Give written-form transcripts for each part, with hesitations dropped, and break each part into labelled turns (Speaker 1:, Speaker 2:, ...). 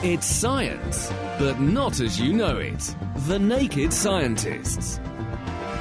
Speaker 1: It's science, but not as you know it. The Naked Scientists.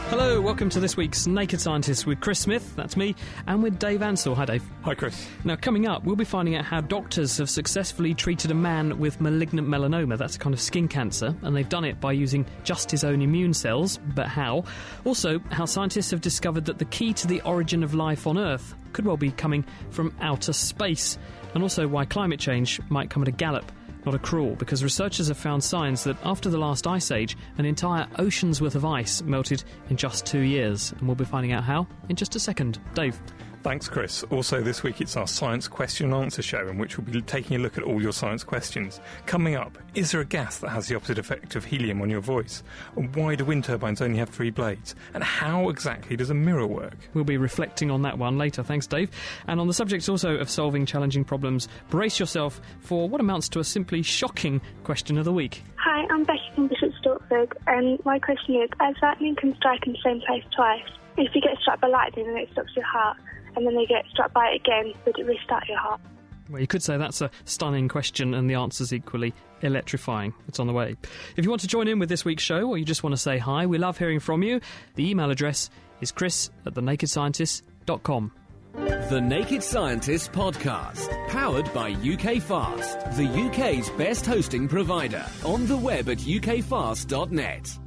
Speaker 2: Hello, welcome to this week's Naked Scientists with Chris Smith, that's me, and with Dave Ansell. Hi, Dave.
Speaker 3: Hi, Chris.
Speaker 2: Now, coming up, we'll be finding out how doctors have successfully treated a man with malignant melanoma. That's a kind of skin cancer, and they've done it by using just his own immune cells. But how? Also, how scientists have discovered that the key to the origin of life on Earth could well be coming from outer space. And also why climate change might come at a gallop, not a crawl, because researchers have found signs that after the last ice age, an entire ocean's worth of ice melted in just 2 years. And we'll be finding out how in just a second. Dave.
Speaker 3: Thanks, Chris. Also, this week it's our Science Question and Answer show, in which we'll be taking a look at all your science questions. Coming up, is there a gas that has the opposite effect of helium on your voice? And why do wind turbines only have 3 blades? And how exactly does a mirror work?
Speaker 2: We'll be reflecting on that one later. Thanks, Dave. And on the subject also of solving challenging problems, brace yourself for what amounts to a simply shocking question of the week.
Speaker 4: Hi, I'm Becky from Bishop Stortford, and my question is, as lightning can strike in the same place twice, if you get struck by lightning and it stops your heart, and then they get struck by it again, would it restart your heart?
Speaker 2: Well, you could say that's a stunning question, and the answer's equally electrifying. It's on the way. If you want to join in with this week's show, or you just want to say hi, we love hearing from you. The email address is chris@thenakedscientist.com.
Speaker 1: The Naked Scientists podcast, powered by UK Fast, the UK's best hosting provider, on the web at ukfast.net.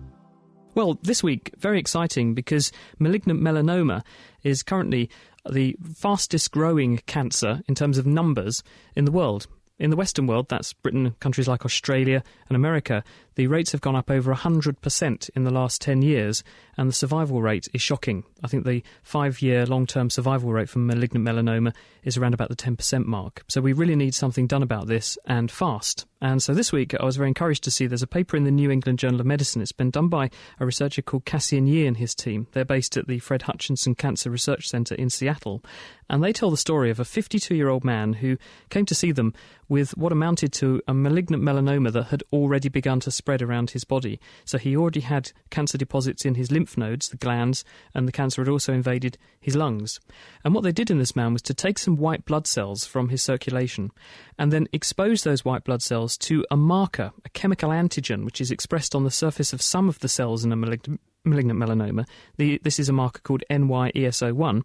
Speaker 2: Well, this week, very exciting, because malignant melanoma is currently the fastest growing cancer in terms of numbers in the world. In the Western world, that's Britain, countries like Australia and America, the rates have gone up over 100% in the last 10 years, and the survival rate is shocking. I think the 5-year long-term survival rate for malignant melanoma is around about the 10% mark. So we really need something done about this, and fast. And so this week I was very encouraged to see there's a paper in the New England Journal of Medicine. It's been done by a researcher called Cassian Yee and his team. They're based at the Fred Hutchinson Cancer Research Center in Seattle. And they tell the story of a 52-year-old man who came to see them with what amounted to a malignant melanoma that had already begun to spread around his body. So he already had cancer deposits in his lymph nodes, the glands, and the cancer had also invaded his lungs. And what they did in this man was to take some white blood cells from his circulation and then expose those white blood cells to a marker, a chemical antigen, which is expressed on the surface of some of the cells in a malignant melanoma. This is a marker called NY-ESO1,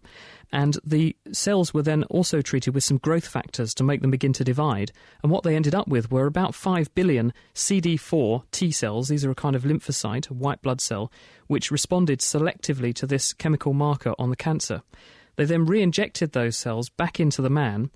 Speaker 2: and the cells were then also treated with some growth factors to make them begin to divide. And what they ended up with were about 5 billion CD4 T cells. These are a kind of lymphocyte, a white blood cell, which responded selectively to this chemical marker on the cancer. They then re-injected those cells back into the man,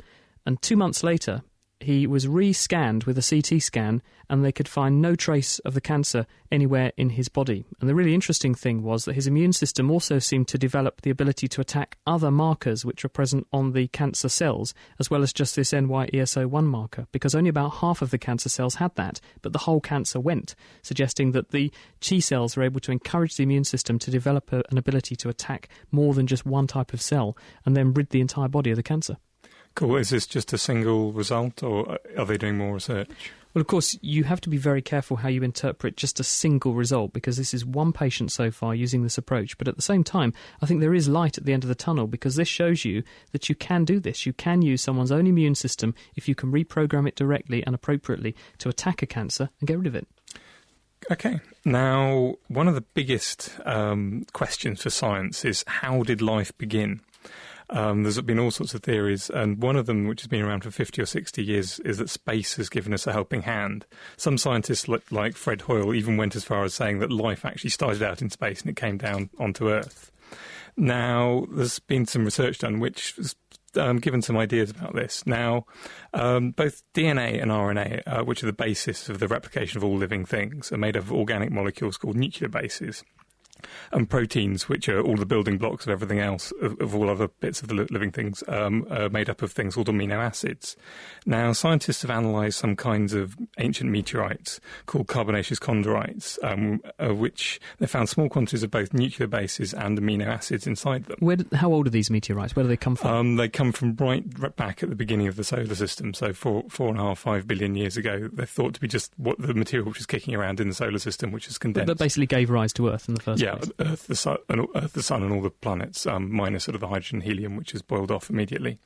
Speaker 2: and 2 months later, he was re-scanned with a CT scan, and they could find no trace of the cancer anywhere in his body. And the really interesting thing was that his immune system also seemed to develop the ability to attack other markers which are present on the cancer cells, as well as just this NY-ESO1 marker, because only about half of the cancer cells had that, but the whole cancer went, suggesting that the T cells were able to encourage the immune system to develop an ability to attack more than just one type of cell, and then rid the entire body of the cancer.
Speaker 3: Cool. Is this just a single result, or are they doing more research?
Speaker 2: Well, of course, you have to be very careful how you interpret just a single result, because this is one patient so far using this approach. But at the same time, I think there is light at the end of the tunnel, because this shows you that you can do this. You can use someone's own immune system if you can reprogram it directly and appropriately to attack a cancer and get rid of it.
Speaker 3: Okay. Now, one of the biggest questions for science is, how did life begin? There's been all sorts of theories, and one of them, which has been around for 50 or 60 years, is that space has given us a helping hand. Some scientists, like Fred Hoyle, even went as far as saying that life actually started out in space and it came down onto Earth. Now, there's been some research done which has given some ideas about this. Now, both DNA and RNA, which are the basis of the replication of all living things, are made up of organic molecules called nuclear bases. And proteins, which are all the building blocks of everything else, of all other bits of the living things, are made up of things called amino acids. Now, scientists have analysed some kinds of ancient meteorites called carbonaceous chondrites, which they found small quantities of both nuclear bases and amino acids inside them.
Speaker 2: How old are these meteorites? Where do they come from?
Speaker 3: They come from right back at the beginning of the solar system, so 4.5 billion years ago. They're thought to be just what the material which is kicking around in the solar system, which is condensed.
Speaker 2: That basically gave rise to Earth in the first place.
Speaker 3: Earth, the Sun, and all the planets, minus sort of the hydrogen, helium, which is boiled off immediately.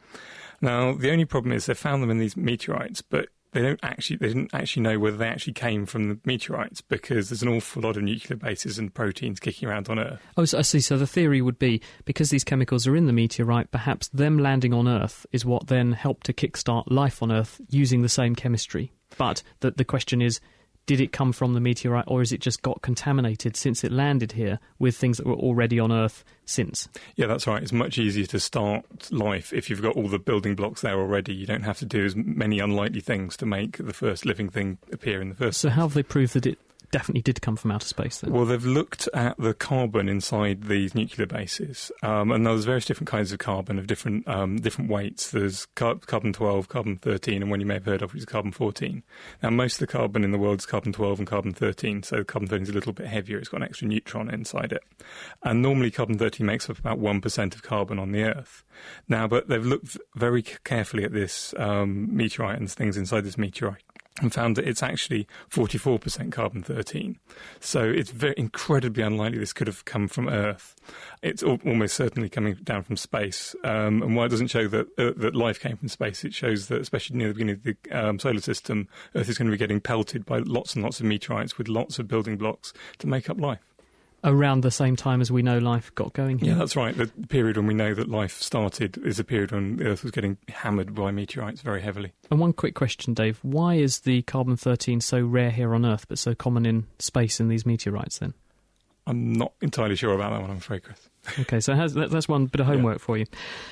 Speaker 3: Now, the only problem is they found them in these meteorites, but they didn't actually know whether they actually came from the meteorites, because there's an awful lot of nuclear bases and proteins kicking around on Earth.
Speaker 2: Oh, so I see. So the theory would be, because these chemicals are in the meteorite, perhaps them landing on Earth is what then helped to kickstart life on Earth using the same chemistry. But the question is, did it come from the meteorite, or is it just got contaminated since it landed here with things that were already on Earth since?
Speaker 3: Yeah, that's right. It's much easier to start life if you've got all the building blocks there already. You don't have to do as many unlikely things to make the first living thing appear in the first.
Speaker 2: So how have they proved that it definitely did come from outer space then?
Speaker 3: Well, they've looked at the carbon inside these nuclear bases, and there's various different kinds of carbon of different weights. There's carbon-12, carbon-13, and one you may have heard of, which is carbon-14. Now, most of the carbon in the world is carbon-12 and carbon-13, so carbon-13 is a little bit heavier. It's got an extra neutron inside it. And normally carbon-13 makes up about 1% of carbon on the Earth. Now, but they've looked very carefully at this meteorite and things inside this meteorite, and found that it's actually 44% carbon-13. So it's very incredibly unlikely this could have come from Earth. It's almost certainly coming down from space. And while it doesn't show that life came from space, it shows that, especially near the beginning of the solar system, Earth is going to be getting pelted by lots and lots of meteorites with lots of building blocks to make up life.
Speaker 2: Around the same time as we know life got going here?
Speaker 3: Yeah, that's right. The period when we know that life started is a period when the Earth was getting hammered by meteorites very heavily.
Speaker 2: And one quick question, Dave. Why is the carbon-13 so rare here on Earth but so common in space in these meteorites then?
Speaker 3: I'm not entirely sure about that one, I'm afraid, Chris.
Speaker 2: OK, so that's one bit of homework for you.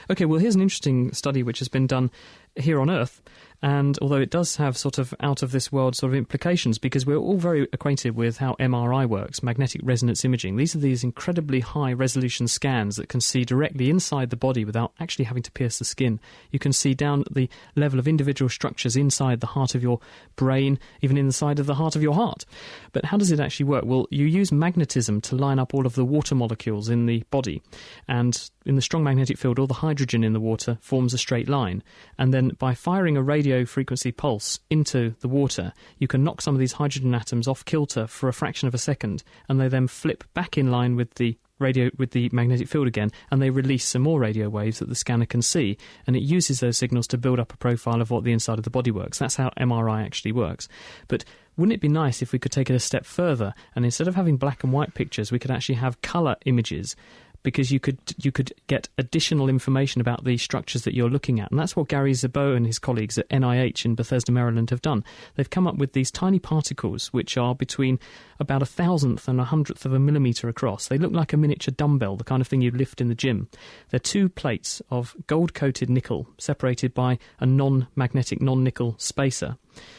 Speaker 2: OK, well, here's an interesting study which has been done here on Earth, and although it does have sort of out-of-this-world sort of implications, because we're all very acquainted with how MRI works, magnetic resonance imaging. These are these incredibly high-resolution scans that can see directly inside the body without actually having to pierce the skin. You can see down at the level of individual structures inside the heart of your brain, even inside of the heart of your heart. But how does it actually work? Well, you use magnetism to line up all of the water molecules in the body, and in the strong magnetic field, all the hydrogen in the water forms a straight line, and then by firing a radio frequency pulse into the water, you can knock some of these hydrogen atoms off kilter for a fraction of a second, and they then flip back in line with the magnetic field again, and they release some more radio waves that the scanner can see, and it uses those signals to build up a profile of what the inside of the body works. That's how MRI actually works. But wouldn't it be nice if we could take it a step further, and instead of having black and white pictures, we could actually have colour images, because you could get additional information about the structures that you're looking at. And that's what Gary Szabó and his colleagues at NIH in Bethesda, Maryland have done. They've come up with these tiny particles which are between about 1,000th and 100th of a millimetre across. They look like a miniature dumbbell, the kind of thing you'd lift in the gym. They're two plates of gold-coated nickel separated by a non-magnetic, non-nickel spacer.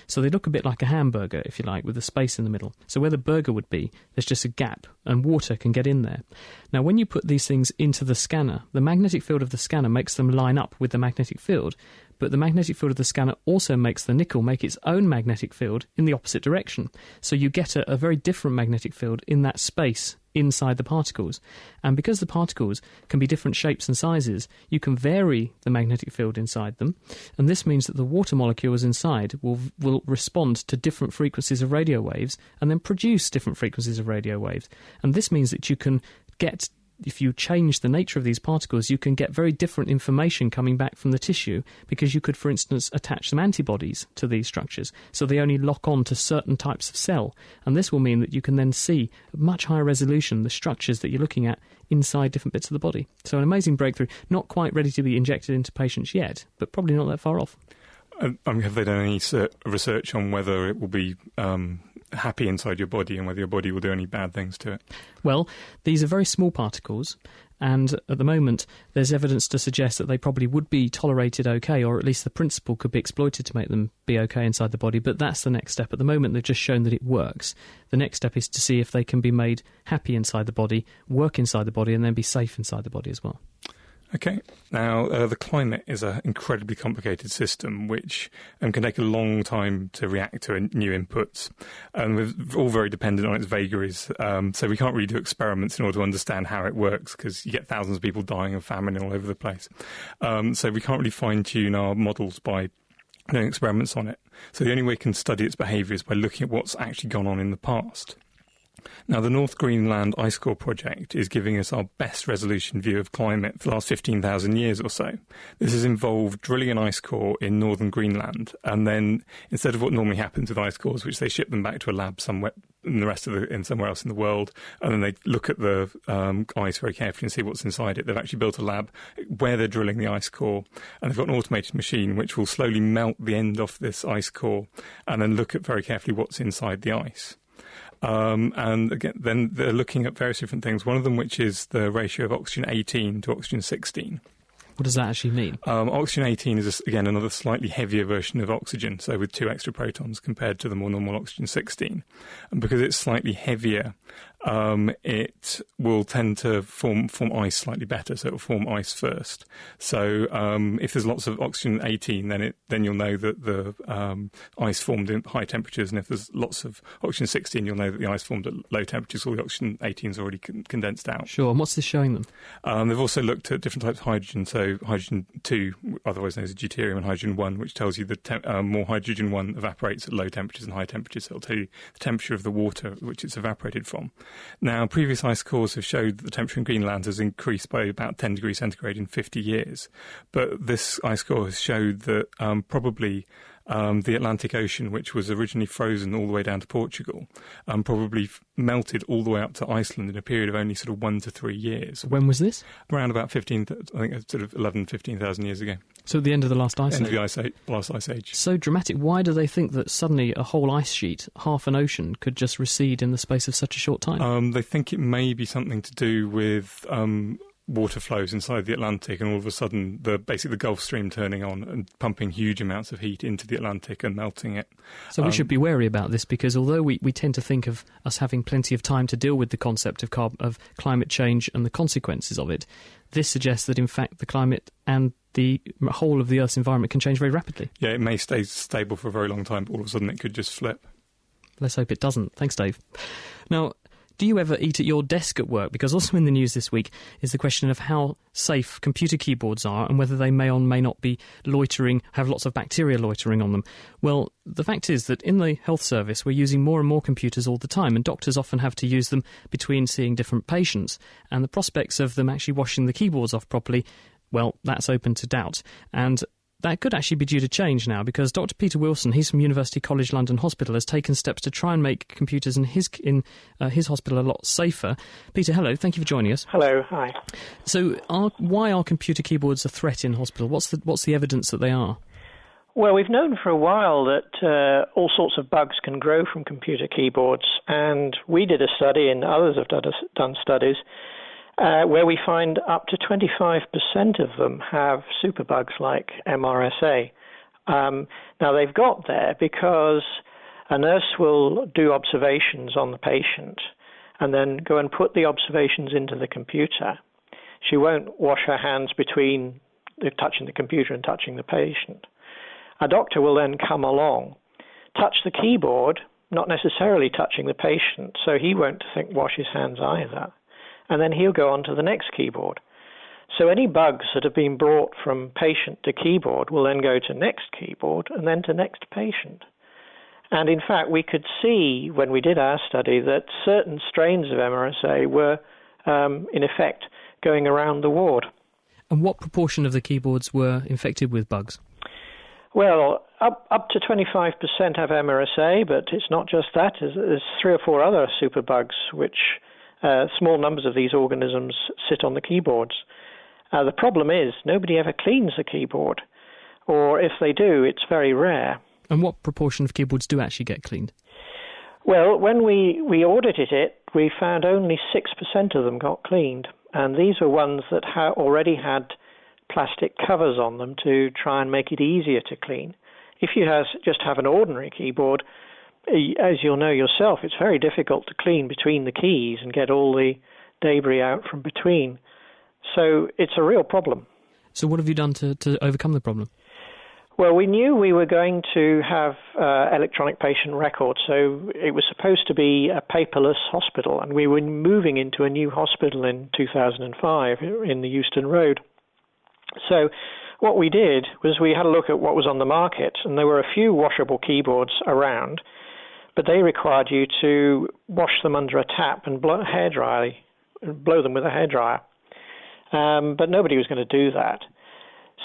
Speaker 2: So they look a bit like a hamburger, if you like, with a space in the middle. So where the burger would be, there's just a gap, and water can get in there. Now, when you put these things into the scanner, the magnetic field of the scanner makes them line up with the magnetic field, but the magnetic field of the scanner also makes the nickel make its own magnetic field in the opposite direction. So you get a very different magnetic field in that space inside the particles. And because the particles can be different shapes and sizes, you can vary the magnetic field inside them, and this means that the water molecules inside will respond to different frequencies of radio waves and then produce different frequencies of radio waves. And this means that you can get, if you change the nature of these particles, you can get very different information coming back from the tissue, because you could, for instance, attach some antibodies to these structures, so they only lock on to certain types of cell. And this will mean that you can then see at much higher resolution the structures that you're looking at inside different bits of the body. So an amazing breakthrough, not quite ready to be injected into patients yet, but probably not that far off.
Speaker 3: Have they done any research on whether it will be happy inside your body and whether your body will do any bad things to it?
Speaker 2: Well, these are very small particles, and at the moment there's evidence to suggest that they probably would be tolerated okay, or at least the principle could be exploited to make them be okay inside the body, but that's the next step. At the moment they've just shown that it works. The next step is to see if they can be made happy inside the body, work inside the body, and then be safe inside the body as well.
Speaker 3: Okay. Now, the climate is an incredibly complicated system which can take a long time to react to new inputs. And we're all very dependent on its vagaries. So we can't really do experiments in order to understand how it works, because you get thousands of people dying of famine all over the place. So we can't really fine-tune our models by doing experiments on it. So the only way we can study its behaviour is by looking at what's actually gone on in the past. Now, the North Greenland Ice Core project is giving us our best resolution view of climate for the last 15,000 years or so. This has involved drilling an ice core in northern Greenland, and then instead of what normally happens with ice cores, which they ship them back to a lab somewhere in somewhere else in the world, and then they look at the ice very carefully and see what's inside it. They've actually built a lab where they're drilling the ice core, and they've got an automated machine which will slowly melt the end off this ice core and then look at very carefully what's inside the ice. And again, then they're looking at various different things, one of them which is the ratio of oxygen 18 to oxygen 16.
Speaker 2: What does that actually mean?
Speaker 3: Oxygen 18 is, again, another slightly heavier version of oxygen, so with 2 extra protons compared to the more normal oxygen 16. And because it's slightly heavier, it will tend to form ice slightly better, so it will form ice first. So if there's lots of oxygen 18, then you'll know that the ice formed in high temperatures, and if there's lots of oxygen 16, you'll know that the ice formed at low temperatures, so the oxygen 18 is already condensed out.
Speaker 2: Sure, and what's this showing them?
Speaker 3: They've also looked at different types of hydrogen, so hydrogen 2, otherwise known as deuterium, and hydrogen 1, which tells you that more hydrogen 1 evaporates at low temperatures and high temperatures, so it'll tell you the temperature of the water which it's evaporated from. Now, previous ice cores have showed that the temperature in Greenland has increased by about 10 degrees centigrade in 50 years, but this ice core has showed that probably the Atlantic Ocean, which was originally frozen all the way down to Portugal, probably melted all the way up to Iceland in a period of only sort of 1 to 3 years.
Speaker 2: When was this?
Speaker 3: Around about 15,000 years ago.
Speaker 2: So at the end of the last ice age?
Speaker 3: End of the last ice age.
Speaker 2: So dramatic. Why do they think that suddenly a whole ice sheet, half an ocean, could just recede in the space of such a short time?
Speaker 3: They think it may be something to do with water flows inside the Atlantic, and all of a sudden basically the Gulf Stream turning on and pumping huge amounts of heat into the Atlantic and melting it.
Speaker 2: So we should be wary about this, because although we tend to think of us having plenty of time to deal with the concept of climate change and the consequences of it, this suggests that in fact the climate and the whole of the Earth's environment can change very rapidly.
Speaker 3: Yeah, it may stay stable for a very long time, but all of a sudden it could just flip.
Speaker 2: Let's hope it doesn't. Thanks, Dave. Now, do you ever eat at your desk at work? Because also in the news this week is the question of how safe computer keyboards are and whether they may or may not be loitering, have lots of bacteria loitering on them. Well, the fact is that in the health service we're using more and more computers all the time, and doctors often have to use them between seeing different patients, and the prospects of them actually washing the keyboards off properly, well, that's open to doubt. And that could actually be due to change now, because Dr. Peter Wilson, he's from University College London Hospital, has taken steps to try and make computers in his hospital a lot safer. Peter, hello, thank you for joining us.
Speaker 5: Hello, hi.
Speaker 2: So why are computer keyboards a threat in hospital? What's the evidence that they are?
Speaker 5: Well, we've known for a while that all sorts of bugs can grow from computer keyboards, and we did a study, and others have done studies, where we find up to 25% of them have superbugs like MRSA. Now, they've got there because a nurse will do observations on the patient and then go and put the observations into the computer. She won't wash her hands between touching the computer and touching the patient. A doctor will then come along, touch the keyboard, not necessarily touching the patient, so he won't wash his hands either. And then he'll go on to the next keyboard. So any bugs that have been brought from patient to keyboard will then go to next keyboard and then to next patient. And in fact, we could see when we did our study that certain strains of MRSA were, in effect, going around the ward. And
Speaker 2: what proportion of the keyboards were infected with bugs?
Speaker 5: Well, up to 25% have MRSA, but it's not just that. There's 3 or 4 other superbugs which... small numbers of these organisms sit on the keyboards. The problem is nobody ever cleans the keyboard, or if they do, it's very rare.
Speaker 2: And what proportion of keyboards do actually get cleaned?
Speaker 5: Well, when we audited it, we found only 6% of them got cleaned, and these were ones that already had plastic covers on them to try and make it easier to clean. If you just have an ordinary keyboard, as you'll know yourself, it's very difficult to clean between the keys and get all the debris out from between. So it's a real problem.
Speaker 2: So what have you done to overcome the problem?
Speaker 5: Well, we knew we were going to have electronic patient records, so it was supposed to be a paperless hospital, and we were moving into a new hospital in 2005 in the Euston Road. So what we did was we had a look at what was on the market, and there were a few washable keyboards around, but they required you to wash them under a tap and blow them with a hairdryer. But nobody was going to do that.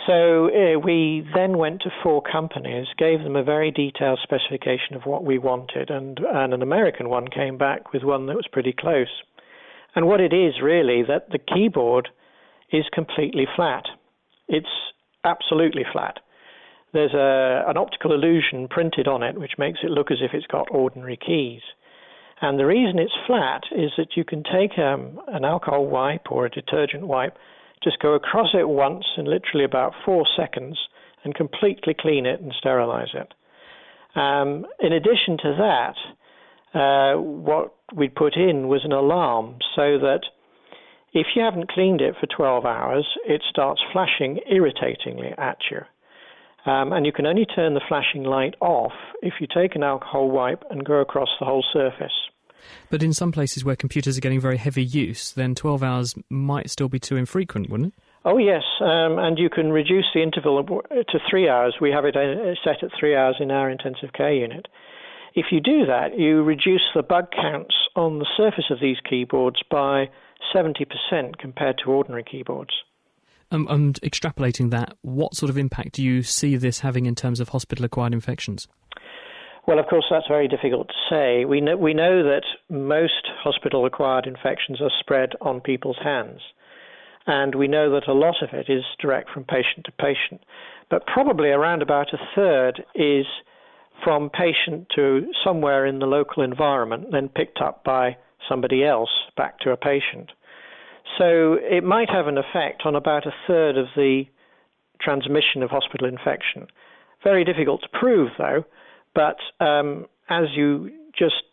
Speaker 5: So we then went to 4 companies, gave them a very detailed specification of what we wanted, and an American one came back with one that was pretty close. And what it is really, that the keyboard is completely flat. It's absolutely flat. There's an optical illusion printed on it, which makes it look as if it's got ordinary keys. And the reason it's flat is that you can take an alcohol wipe or a detergent wipe, just go across it once in literally about 4 seconds and completely clean it and sterilize it. In addition to that, what we put in was an alarm so that if you haven't cleaned it for 12 hours, it starts flashing irritatingly at you. And you can only turn the flashing light off if you take an alcohol wipe and go across the whole surface.
Speaker 2: But in some places where computers are getting very heavy use, then 12 hours might still be too infrequent, wouldn't it?
Speaker 5: Oh, yes, and you can reduce the interval to 3 hours. We have it set at 3 hours in our intensive care unit. If you do that, you reduce the bug counts on the surface of these keyboards by 70% compared to ordinary keyboards.
Speaker 2: And extrapolating that, what sort of impact do you see this having in terms of hospital-acquired infections?
Speaker 5: Well, of course, that's very difficult to say. We know that most hospital-acquired infections are spread on people's hands, and we know that a lot of it is direct from patient to patient. But probably around about a third is from patient to somewhere in the local environment, then picked up by somebody else back to a patient. So it might have an effect on about a third of the transmission of hospital infection. Very difficult to prove, though, but as you just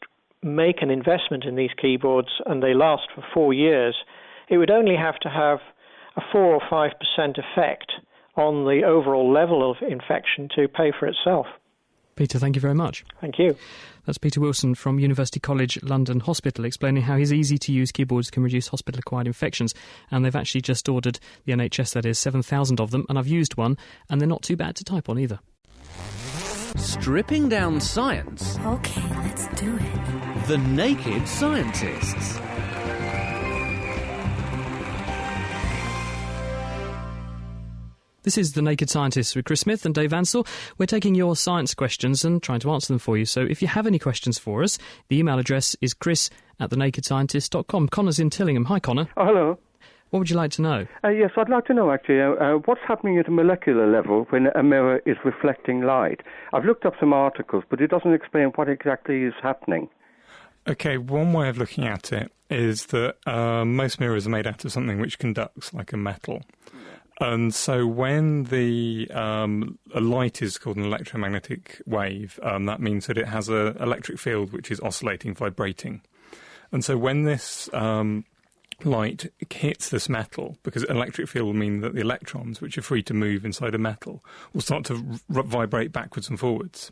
Speaker 5: make an investment in these keyboards and they last for 4 years, it would only have to have a 4 or 5% effect on the overall level of infection to pay for itself.
Speaker 2: Peter, thank you very much.
Speaker 5: Thank you.
Speaker 2: That's Peter Wilson from University College London Hospital explaining how his easy-to-use keyboards can reduce hospital-acquired infections. And they've actually just ordered, the NHS that is, 7,000 of them, and I've used one, and they're not too bad to type on either.
Speaker 1: Stripping down science.
Speaker 6: OK, let's do it.
Speaker 1: The Naked Scientists.
Speaker 2: This is The Naked Scientists with Chris Smith and Dave Ansell. We're taking your science questions and trying to answer them for you. So if you have any questions for us, the email address is chris@thenakedscientist.com. Connor's in Tillingham. Hi, Connor.
Speaker 7: Oh, hello.
Speaker 2: What would you like to know?
Speaker 7: Yes, I'd like to know, actually, what's happening at a molecular level when a mirror is reflecting light? I've looked up some articles, but it doesn't explain what exactly is happening.
Speaker 3: Okay, one way of looking at it is that most mirrors are made out of something which conducts, like a metal. And so when a light is called an electromagnetic wave, that means that it has an electric field which is oscillating, vibrating. And so when this light hits this metal, because an electric field will mean that the electrons, which are free to move inside a metal, will start to vibrate backwards and forwards.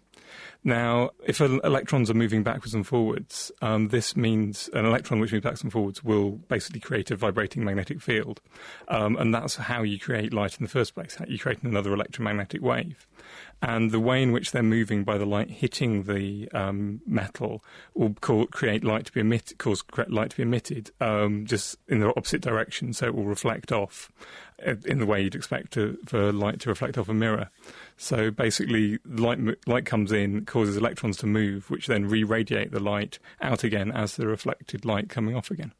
Speaker 3: Now, if electrons are moving backwards and forwards, this means an electron which moves backwards and forwards will basically create a vibrating magnetic field. And that's how you create light in the first place. You create another electromagnetic wave. And the way in which they're moving by the light hitting the metal will create light to be emitted, cause light to be emitted just in the opposite direction, so it will reflect off in the way you'd expect for light to reflect off a mirror. So basically, light comes in, causes electrons to move, which then re-radiate the light out again as the reflected light coming off again.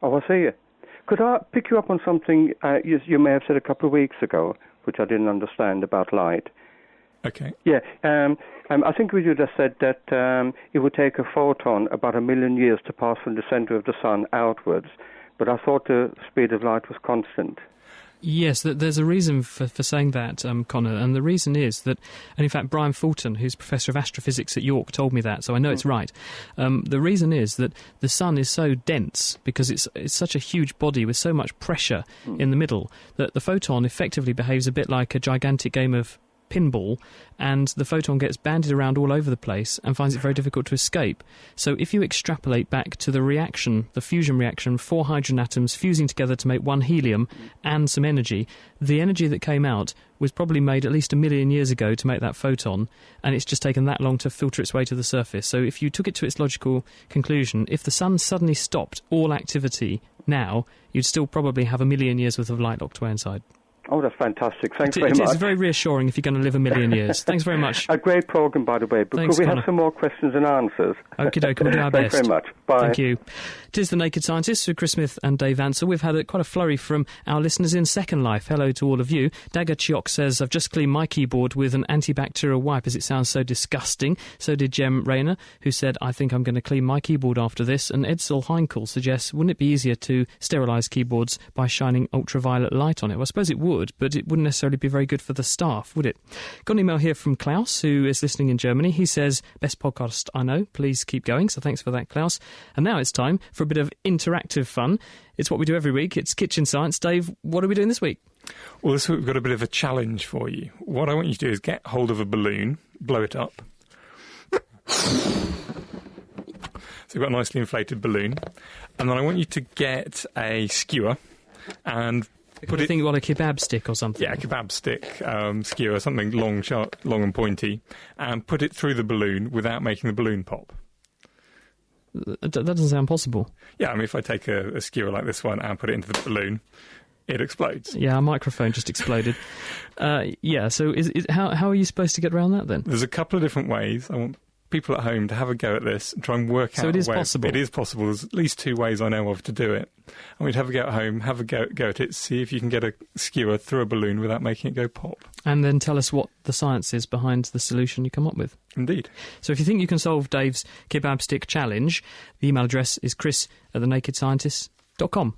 Speaker 7: Oh, I see. Could I pick you up on something you may have said a couple of weeks ago, which I didn't understand about light?
Speaker 3: Okay.
Speaker 7: Yeah, I think you just said that it would take a photon about 1 million years to pass from the centre of the sun outwards, but I thought the speed of light was constant.
Speaker 2: Yes, there's a reason for saying that, Connor, and the reason is that, and in fact Brian Fulton, who's Professor of Astrophysics at York, told me that, so I know it's right. The reason is that the sun is so dense, because it's such a huge body with so much pressure in the middle, that the photon effectively behaves a bit like a gigantic game of pinball, and the photon gets bandied around all over the place and finds it very difficult to escape. So if you extrapolate back to the reaction, the fusion reaction, 4 hydrogen atoms fusing together to make 1 helium and some energy, the energy that came out was probably made at least 1 million years ago to make that photon, and it's just taken that long to filter its way to the surface. So if you took it to its logical conclusion, if the sun suddenly stopped all activity now, you'd still probably have 1 million years worth of light locked away inside.
Speaker 7: Oh, that's fantastic. Thanks very much.
Speaker 2: It's very reassuring if you're going to live 1 million years. Thanks very much.
Speaker 7: A great programme, by the way. But
Speaker 2: Thanks,
Speaker 7: could we
Speaker 2: Connor.
Speaker 7: have some more questions and answers?
Speaker 2: Okie doke, we'll do our
Speaker 7: Thanks
Speaker 2: best.
Speaker 7: very much. Bye.
Speaker 2: Thank you. It is The Naked Scientists with Chris Smith and Dave Ansell. We've had quite a flurry from our listeners in Second Life. Hello to all of you. Dagger Chiok says, I've just cleaned my keyboard with an antibacterial wipe as it sounds so disgusting. So did Jem Rayner, who said, I think I'm going to clean my keyboard after this. And Edsel Heinkel suggests, wouldn't it be easier to sterilise keyboards by shining ultraviolet light on it? Well, I suppose it would, but it wouldn't necessarily be very good for the staff, would it? Got an email here from Klaus, who is listening in Germany. He says, best podcast I know. Please keep going. So thanks for that, Klaus. And now it's time for a bit of interactive fun. It's what we do every week. It's Kitchen Science. Dave, what are we doing this week?
Speaker 3: Well, this week we've got a bit of a challenge for you. What I want you to do is get hold of a balloon, blow it up. So we've got a nicely inflated balloon. And then I want you to get a skewer and put it...
Speaker 2: Think what, a kebab stick or something?
Speaker 3: Yeah, a kebab stick, skewer, something long, sharp, long and pointy, and put it through the balloon without making the balloon pop.
Speaker 2: That doesn't sound possible.
Speaker 3: Yeah, I mean, if I take a skewer like this one and put it into the balloon, it explodes.
Speaker 2: Yeah, our microphone just exploded. So how are you supposed to get around that then?
Speaker 3: There's a couple of different ways. I want people at home to have a go at this and try and work out
Speaker 2: So it is
Speaker 3: a way.
Speaker 2: possible?
Speaker 3: It is possible. There's at least 2 ways I know of to do it. I want you to have a go at home, have a go at it, see if you can get a skewer through a balloon without making it go pop.
Speaker 2: And then tell us what the science is behind the solution you come up with.
Speaker 3: Indeed.
Speaker 2: So if you think you can solve Dave's kebab stick challenge, the email address is chris@thenakedscientist.com.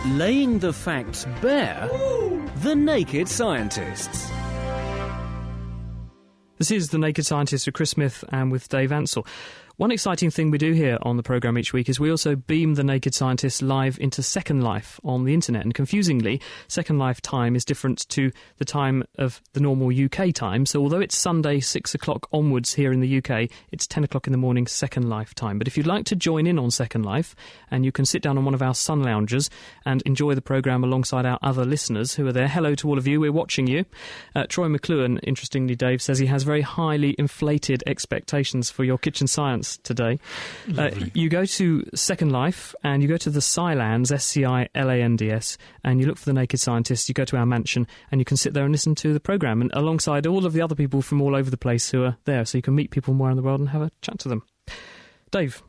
Speaker 1: Laying the facts bare, The Naked Scientists.
Speaker 2: This is The Naked Scientists with Chris Smith and with Dave Ansell. One exciting thing we do here on the programme each week is we also beam The Naked Scientists live into Second Life on the internet. And confusingly, Second Life time is different to the time of the normal UK time. So although it's Sunday 6 o'clock onwards here in the UK, it's 10 o'clock in the morning Second Life time. But if you'd like to join in on Second Life, and you can sit down on one of our sun loungers and enjoy the programme alongside our other listeners who are there. Hello to all of you, we're watching you. Troy McLuhan, interestingly, Dave, says he has very highly inflated expectations for your kitchen science today. You go to Second Life and you go to the Scilands, SCILANDS, and you look for The Naked Scientists. You go to our mansion and you can sit there and listen to the programme, and alongside all of the other people from all over the place who are there, so you can meet people more around the world and have a chat to them. Dave.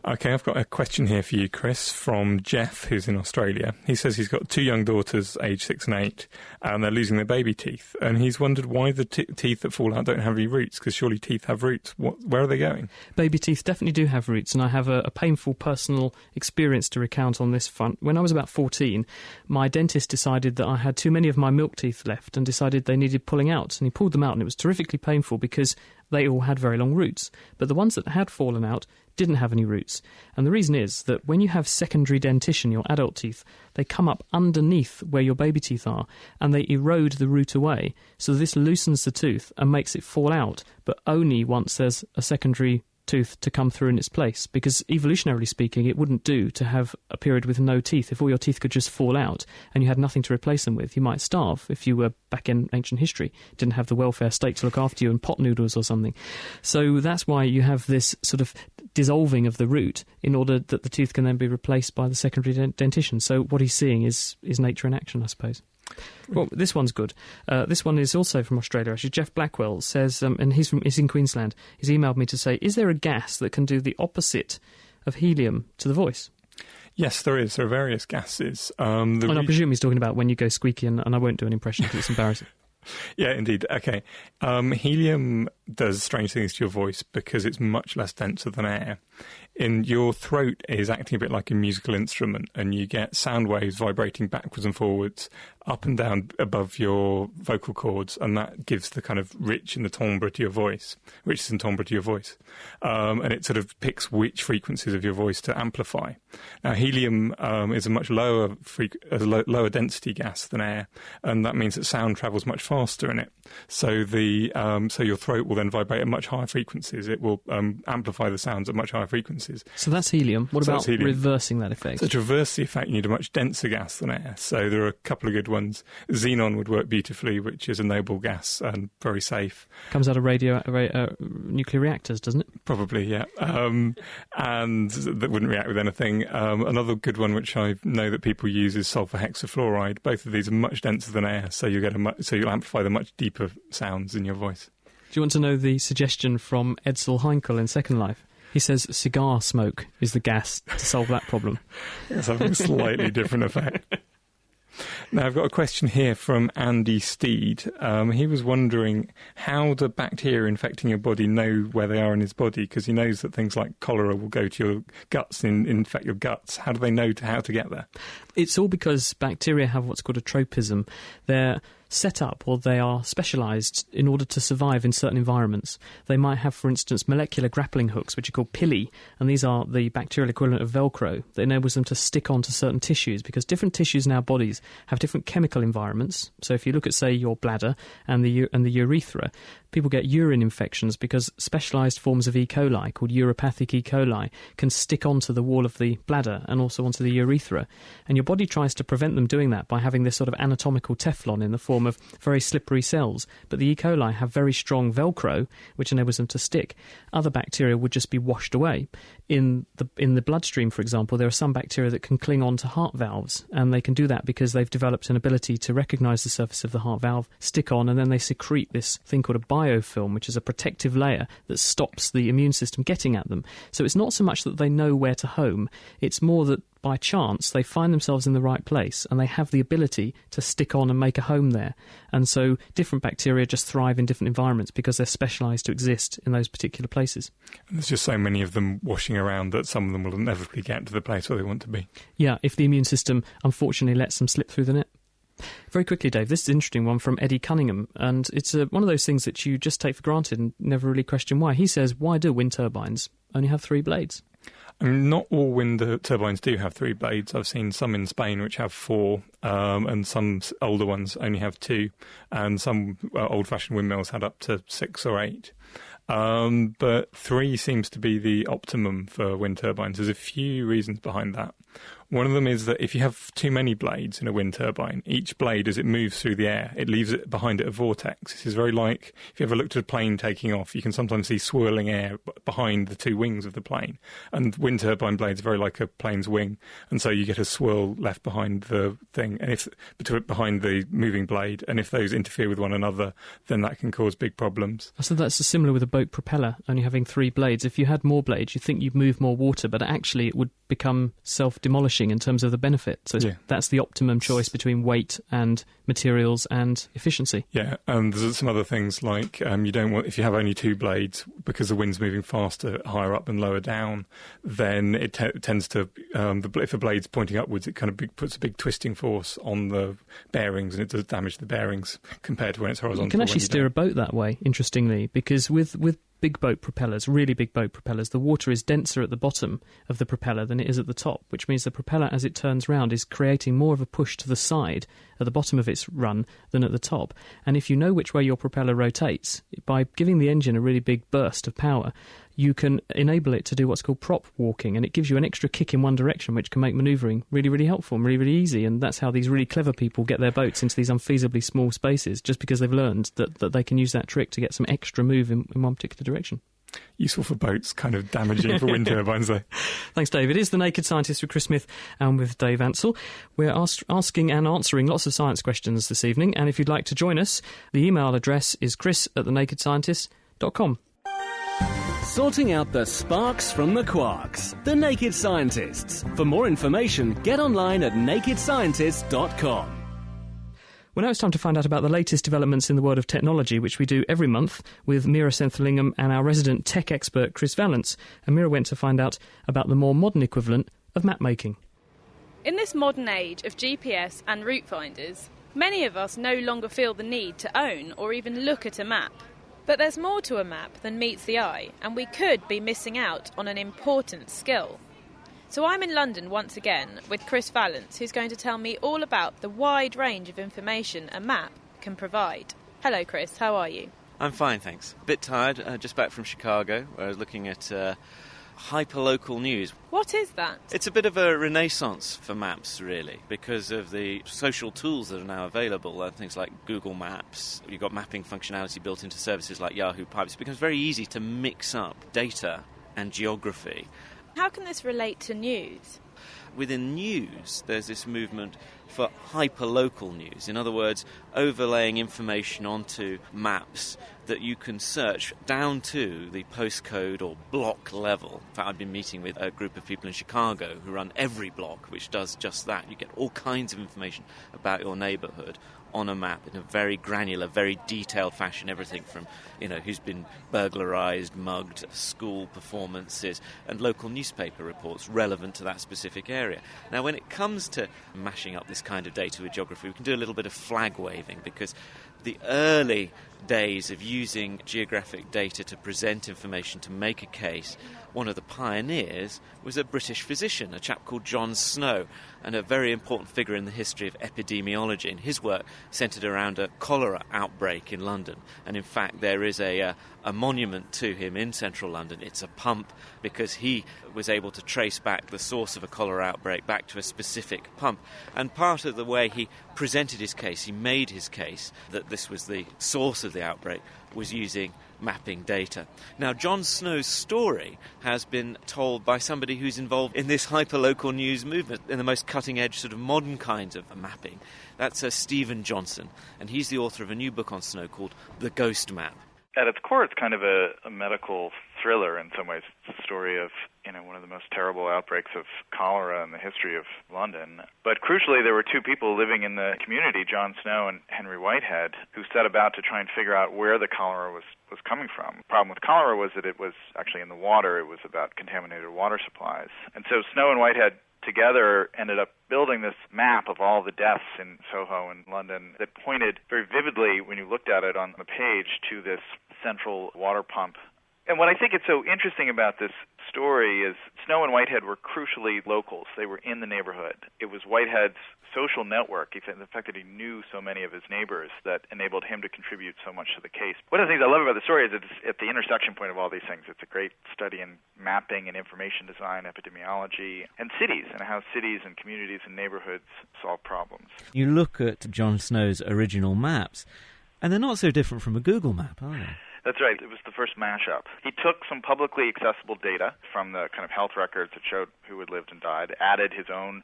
Speaker 3: OK, I've got a question here for you, Chris, from Jeff, who's in Australia. He says he's got 2 young daughters, aged 6 and 8, and they're losing their baby teeth. And he's wondered why the teeth that fall out don't have any roots, because surely teeth have roots. Where are they going?
Speaker 2: Baby teeth definitely do have roots, and I have a painful personal experience to recount on this front. When I was about 14, my dentist decided that I had too many of my milk teeth left and decided they needed pulling out. And he pulled them out, and it was terrifically painful because they all had very long roots. But the ones that had fallen out didn't have any roots. And the reason is that when you have secondary dentition, your adult teeth, they come up underneath where your baby teeth are and they erode the root away. So this loosens the tooth and makes it fall out, but only once there's a secondary tooth to come through in its place, because evolutionarily speaking it wouldn't do to have a period with no teeth. If all your teeth could just fall out and you had nothing to replace them with, you might starve. If you were back in ancient history, didn't have the welfare state to look after you and pot noodles or something. So that's why you have this sort of dissolving of the root in order that the tooth can then be replaced by the secondary dentition. So what he's seeing is nature in action, I suppose. Well, this one's good. This one is also from Australia, actually. Jeff Blackwell says, and he's in Queensland, he's emailed me to say, is there a gas that can do the opposite of helium to the voice?
Speaker 3: Yes, there is. There are various gases.
Speaker 2: I presume he's talking about when you go squeaky, and I won't do an impression because it's embarrassing.
Speaker 3: Yeah, indeed. OK. Helium does strange things to your voice because it's much less denser than air. in your throat is acting a bit like a musical instrument, and you get sound waves vibrating backwards and forwards, up and down above your vocal cords, and that gives the kind of rich and the timbre to your voice, richness and timbre to your voice. And it sort of picks which frequencies of your voice to amplify. Now, helium is a much lower lower density gas than air, and that means that sound travels much faster in it. So so your throat will then vibrate at much higher frequencies. It will amplify the sounds at much higher frequencies.
Speaker 2: So that's helium. What about
Speaker 3: helium.
Speaker 2: Reversing that effect?
Speaker 3: So to reverse the effect, you need a much denser gas than air. So there are a couple of good ones. Xenon would work beautifully, which is a noble gas and very safe.
Speaker 2: Comes out of nuclear reactors, doesn't it?
Speaker 3: Probably, yeah. And that wouldn't react with anything. Another good one, which I know that people use, is sulfur hexafluoride. Both of these are much denser than air, so you'll amplify the much deeper sounds in your voice.
Speaker 2: Do you want to know the suggestion from Edsel Heinkel in Second Life? He says cigar smoke is the gas to solve that problem.
Speaker 3: It's having a slightly different effect. Now, I've got a question here from Andy Steed. He was wondering, how do bacteria infecting your body know where they are in his body? Because he knows that things like cholera will go to your guts and infect your guts. How do they know how to get there?
Speaker 2: It's all because bacteria have what's called a tropism. They're set up, or they are specialised in order to survive in certain environments. They might have, for instance, molecular grappling hooks, which are called pili, and these are the bacterial equivalent of Velcro that enables them to stick onto certain tissues, because different tissues in our bodies have different chemical environments. So if you look at, say, your bladder and the urethra, people get urine infections because specialised forms of E. coli, called uropathic E. coli, can stick onto the wall of the bladder and also onto the urethra. And your body tries to prevent them doing that by having this sort of anatomical Teflon in the form of very slippery cells. But the E. coli have very strong Velcro, which enables them to stick. Other bacteria would just be washed away. In the bloodstream, for example, there are some bacteria that can cling on to heart valves, and they can do that because they've developed an ability to recognise the surface of the heart valve, stick on, and then they secrete this thing called a biofilm, which is a protective layer that stops the immune system getting at them. So it's not so much that they know where to home, it's more that by chance they find themselves in the right place and they have the ability to stick on and make a home there. And so different bacteria just thrive in different environments because they're specialised to exist in those particular places.
Speaker 3: And there's just so many of them washing around that some of them will inevitably get to the place where they want to be.
Speaker 2: Yeah, if the immune system unfortunately lets them slip through the net. Very quickly, Dave, this is an interesting one from Eddie Cunningham, and it's one of those things that you just take for granted and never really question why. He says, why do wind turbines only have 3 blades?
Speaker 3: I mean, not all wind turbines do have 3 blades. I've seen some in Spain which have 4, and some older ones only have 2, and some old-fashioned windmills had up to 6 or 8. But 3 seems to be the optimum for wind turbines. There's a few reasons behind that. One of them is that if you have too many blades in a wind turbine, each blade, as it moves through the air, it leaves it behind it a vortex. This is very like, if you ever looked at a plane taking off, you can sometimes see swirling air behind the 2 wings of the plane. And wind turbine blades are very like a plane's wing, and so you get a swirl left behind the thing, and behind the moving blade, and if those interfere with one another, then that can cause big problems.
Speaker 2: So that's similar with a boat propeller, only having 3 blades. If you had more blades, you'd think you'd move more water, but actually it would become self-demolishing in terms of the benefit. So that's the optimum choice between weight and materials and efficiency.
Speaker 3: Yeah, and there's some other things like you don't want, if you have only 2 blades, because the wind's moving faster higher up and lower down, then it tends to, if a blade's pointing upwards, it kind of puts a big twisting force on the bearings, and it does damage the bearings compared to when it's horizontal.
Speaker 2: You can actually steer a boat that way, interestingly, because with big boat propellers, really big boat propellers, the water is denser at the bottom of the propeller than it is at the top, which means the propeller, as it turns round, is creating more of a push to the side at the bottom of its run than at the top. And if you know which way your propeller rotates, by giving the engine a really big burst of power, you can enable it to do what's called prop walking, and it gives you an extra kick in one direction, which can make manoeuvring really, really helpful and really, really easy. And that's how these really clever people get their boats into these unfeasibly small spaces, just because they've learned that they can use that trick to get some extra move in one particular direction.
Speaker 3: Useful for boats, kind of damaging for wind turbines, though.
Speaker 2: Thanks, Dave. It is The Naked Scientist with Chris Smith and with Dave Ansell. We're asking and answering lots of science questions this evening, and if you'd like to join us, the email address is chris@thenakedscientist.com.
Speaker 1: Sorting out the sparks from the quarks. The Naked Scientists. For more information, get online at nakedscientists.com.
Speaker 2: Well, now it's time to find out about the latest developments in the world of technology, which we do every month with Mira Senthilingam and our resident tech expert, Chris Vallance. And Mira went to find out about the more modern equivalent of map making.
Speaker 8: In this modern age of GPS and route finders, many of us no longer feel the need to own or even look at a map. But there's more to a map than meets the eye, and we could be missing out on an important skill. So I'm in London once again with Chris Vallance, who's going to tell me all about the wide range of information a map can provide. Hello, Chris. How are you?
Speaker 9: I'm fine, thanks. A bit tired, just back from Chicago, where I was looking at hyperlocal news.
Speaker 8: What is that?
Speaker 9: It's a bit of a renaissance for maps, really, because of the social tools that are now available, things like Google Maps. You've got mapping functionality built into services like Yahoo Pipes. It becomes very easy to mix up data and geography.
Speaker 8: How can this relate to news?
Speaker 9: Within news, there's this movement for hyperlocal news. In other words, overlaying information onto maps that you can search down to the postcode or block level. In fact, I've been meeting with a group of people in Chicago who run Every Block, which does just that. You get all kinds of information about your neighbourhood on a map in a very granular, very detailed fashion, everything from, who's been burglarised, mugged, school performances, and local newspaper reports relevant to that specific area. Now, when it comes to mashing up this kind of data with geography, we can do a little bit of flag waving, because the early days of using geographic data to present information to make a case, one of the pioneers was a British physician, a chap called John Snow, and a very important figure in the history of epidemiology. And his work centred around a cholera outbreak in London. And in fact, there is a monument to him in central London. It's a pump, because he was able to trace back the source of a cholera outbreak back to a specific pump. And part of the way he presented his case, he made his case that this was the source of the outbreak, was using mapping data. Now, John Snow's story has been told by somebody who's involved in this hyperlocal news movement, in the most cutting-edge sort of modern kinds of mapping. That's Stephen Johnson, and he's the author of a new book on Snow called The Ghost Map.
Speaker 10: At its core, it's kind of a medical thriller in some ways. It's the story of, one of the most terrible outbreaks of cholera in the history of London. But crucially, there were two people living in the community, John Snow and Henry Whitehead, who set about to try and figure out where the cholera was coming from. The problem with cholera was that it was actually in the water. It was about contaminated water supplies. And so Snow and Whitehead together ended up building this map of all the deaths in Soho and London that pointed very vividly, when you looked at it on the page, to this central water pump. And what I think is so interesting about this story is Snow and Whitehead were crucially locals. They were in the neighborhood. It was Whitehead's social network, the fact that he knew so many of his neighbors, that enabled him to contribute so much to the case. One of the things I love about the story is that it's at the intersection point of all these things. It's a great study in mapping and information design, epidemiology, and cities, and how cities and communities and neighborhoods solve problems.
Speaker 11: You look at John Snow's original maps, and they're not so different from a Google map, are they?
Speaker 10: That's right. It was the first mashup. He took some publicly accessible data from the kind of health records that showed who had lived and died, added his own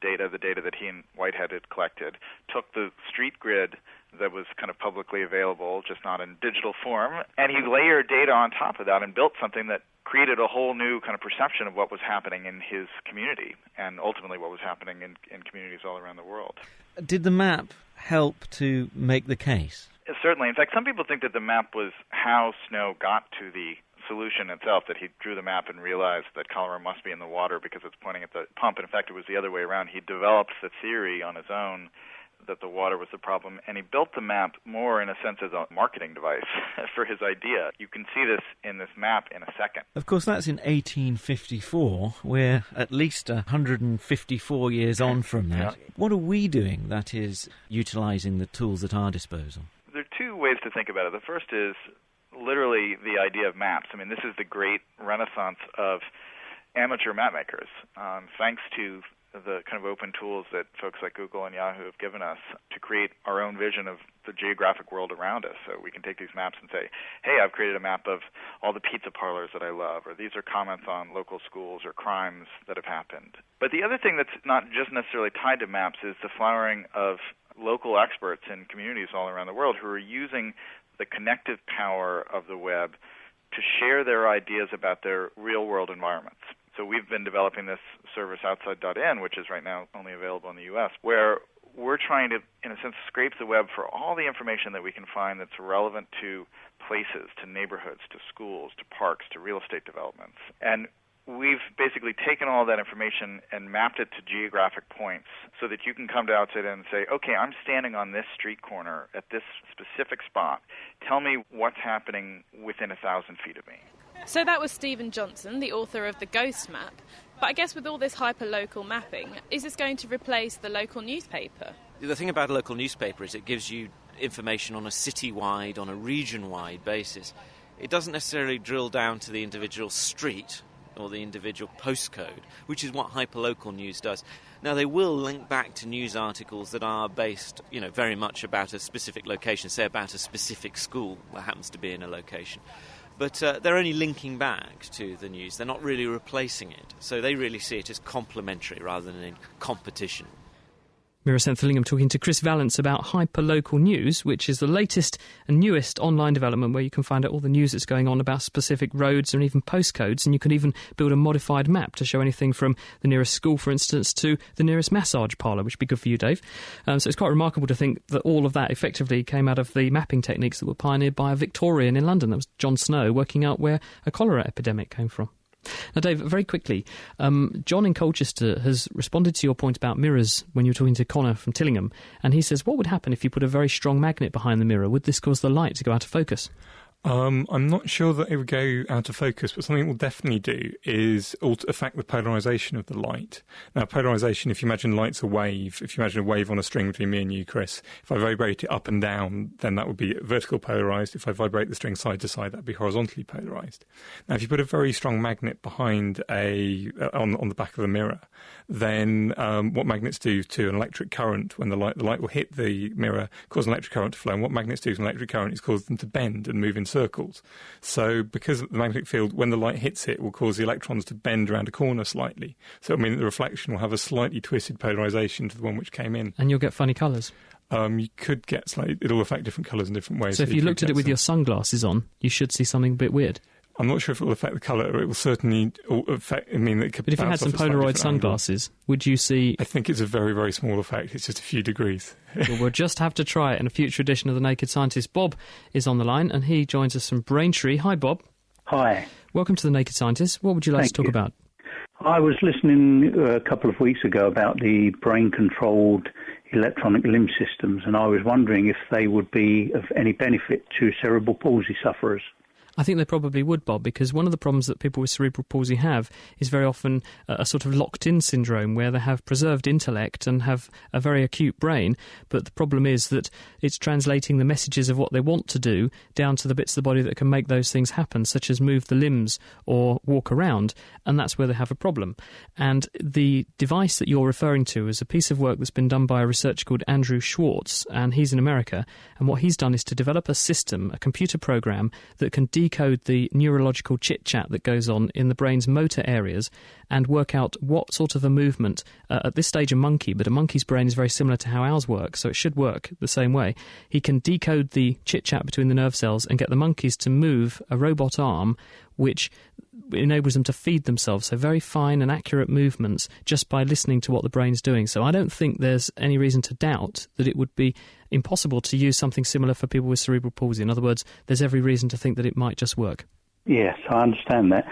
Speaker 10: data, the data that he and Whitehead had collected, took the street grid that was kind of publicly available, just not in digital form, and he layered data on top of that and built something that created a whole new kind of perception of what was happening in his community, and ultimately what was happening in communities all around the world.
Speaker 11: Did the map help to make the case?
Speaker 10: Certainly. In fact, some people think that the map was how Snow got to the solution itself, that he drew the map and realized that cholera must be in the water because it's pointing at the pump. And in fact, it was the other way around. He developed the theory on his own that the water was the problem, and he built the map more in a sense as a marketing device for his idea. You can see this in this map in a second.
Speaker 11: Of course, that's in 1854. We're at least 154 years on from that.
Speaker 10: Yeah.
Speaker 11: What are we doing that is utilising the tools at our disposal?
Speaker 10: There are two ways to think about it. The first is literally the idea of maps. I mean, this is the great renaissance of amateur map makers, thanks to the kind of open tools that folks like Google and Yahoo have given us to create our own vision of the geographic world around us. So we can take these maps and say, hey, I've created a map of all the pizza parlors that I love, or these are comments on local schools or crimes that have happened. But the other thing that's not just necessarily tied to maps is the flowering of local experts in communities all around the world who are using the connective power of the web to share their ideas about their real-world environments. So we've been developing this service Outside.in, which is right now only available in the U.S., where we're trying to, in a sense, scrape the web for all the information that we can find that's relevant to places, to neighborhoods, to schools, to parks, to real estate developments. And we've basically taken all that information and mapped it to geographic points so that you can come to Outset and say, okay, I'm standing on this street corner at this specific spot. Tell me what's happening within 1,000 feet of me.
Speaker 8: So that was Stephen Johnson, the author of the Ghost Map. But I guess with all this hyper-local mapping, is this going to replace the local newspaper?
Speaker 9: The thing about a local newspaper is it gives you information on a city-wide, on a region-wide basis. It doesn't necessarily drill down to the individual street or the individual postcode, which is what hyperlocal news does. Now, they will link back to news articles that are based, very much about a specific location, say about a specific school that happens to be in a location. But they're only linking back to the news. They're not really replacing it. So they really see it as complementary rather than in competition.
Speaker 2: Mira Senthillingham talking to Chris Vallance about Hyperlocal News, which is the latest and newest online development where you can find out all the news that's going on about specific roads and even postcodes, and you can even build a modified map to show anything from the nearest school, for instance, to the nearest massage parlour, which would be good for you, Dave. So it's quite remarkable to think that all of that effectively came out of the mapping techniques that were pioneered by a Victorian in London. That was John Snow, working out where a cholera epidemic came from. Now, Dave, very quickly, John in Colchester has responded to your point about mirrors when you were talking to Connor from Tillingham, and he says, what would happen if you put a very strong magnet behind the mirror? Would this cause the light to go out of focus?
Speaker 3: I'm not sure that it would go out of focus, but something it will definitely do is affect the polarisation of the light. Now, polarisation, if you imagine light's a wave, if you imagine a wave on a string between me and you, Chris, if I vibrate it up and down, then that would be vertical polarised. If I vibrate the string side to side, that would be horizontally polarised. Now, if you put a very strong magnet behind on the back of the mirror, then what magnets do to an electric current, when the light will hit the mirror, cause an electric current to flow, and what magnets do to an electric current is cause them to bend and move in circles. So because the magnetic field, when the light hits it, will cause the electrons to bend around a corner slightly. So it means that the reflection will have a slightly twisted polarisation to the one which came in.
Speaker 2: And you'll get funny colours.
Speaker 3: You could get it'll affect different colours in different ways.
Speaker 2: So if you looked at it with your sunglasses on, you should see something a bit weird.
Speaker 3: I'm not sure if it will affect the colour. It will certainly affect. I mean, it could.
Speaker 2: But if you had some Polaroid sunglasses, would you see?
Speaker 3: I think it's a very, very small effect. It's just a few degrees.
Speaker 2: Well, we'll just have to try it in a future edition of The Naked Scientist. Bob is on the line, and he joins us from Braintree. Hi, Bob.
Speaker 12: Hi.
Speaker 2: Welcome to The Naked Scientist. What would you like to talk about?
Speaker 12: I was listening a couple of weeks ago about the brain-controlled electronic limb systems, and I was wondering if they would be of any benefit to cerebral palsy sufferers.
Speaker 2: I think they probably would, Bob, because one of the problems that people with cerebral palsy have is very often a sort of locked-in syndrome where they have preserved intellect and have a very acute brain, but the problem is that it's translating the messages of what they want to do down to the bits of the body that can make those things happen, such as move the limbs or walk around, and that's where they have a problem. And the device that you're referring to is a piece of work that's been done by a researcher called Andrew Schwartz, and he's in America, and what he's done is to develop a system, a computer program, that can decode the neurological chit-chat that goes on in the brain's motor areas and work out what sort of a movement, at this stage a monkey, but a monkey's brain is very similar to how ours works, so it should work the same way. He can decode the chit-chat between the nerve cells and get the monkeys to move a robot arm which enables them to feed themselves, so very fine and accurate movements just by listening to what the brain's doing. So I don't think there's any reason to doubt that it would be impossible to use something similar for people with cerebral palsy. In other words, there's every reason to think that it might just work.
Speaker 12: Yes, I understand that.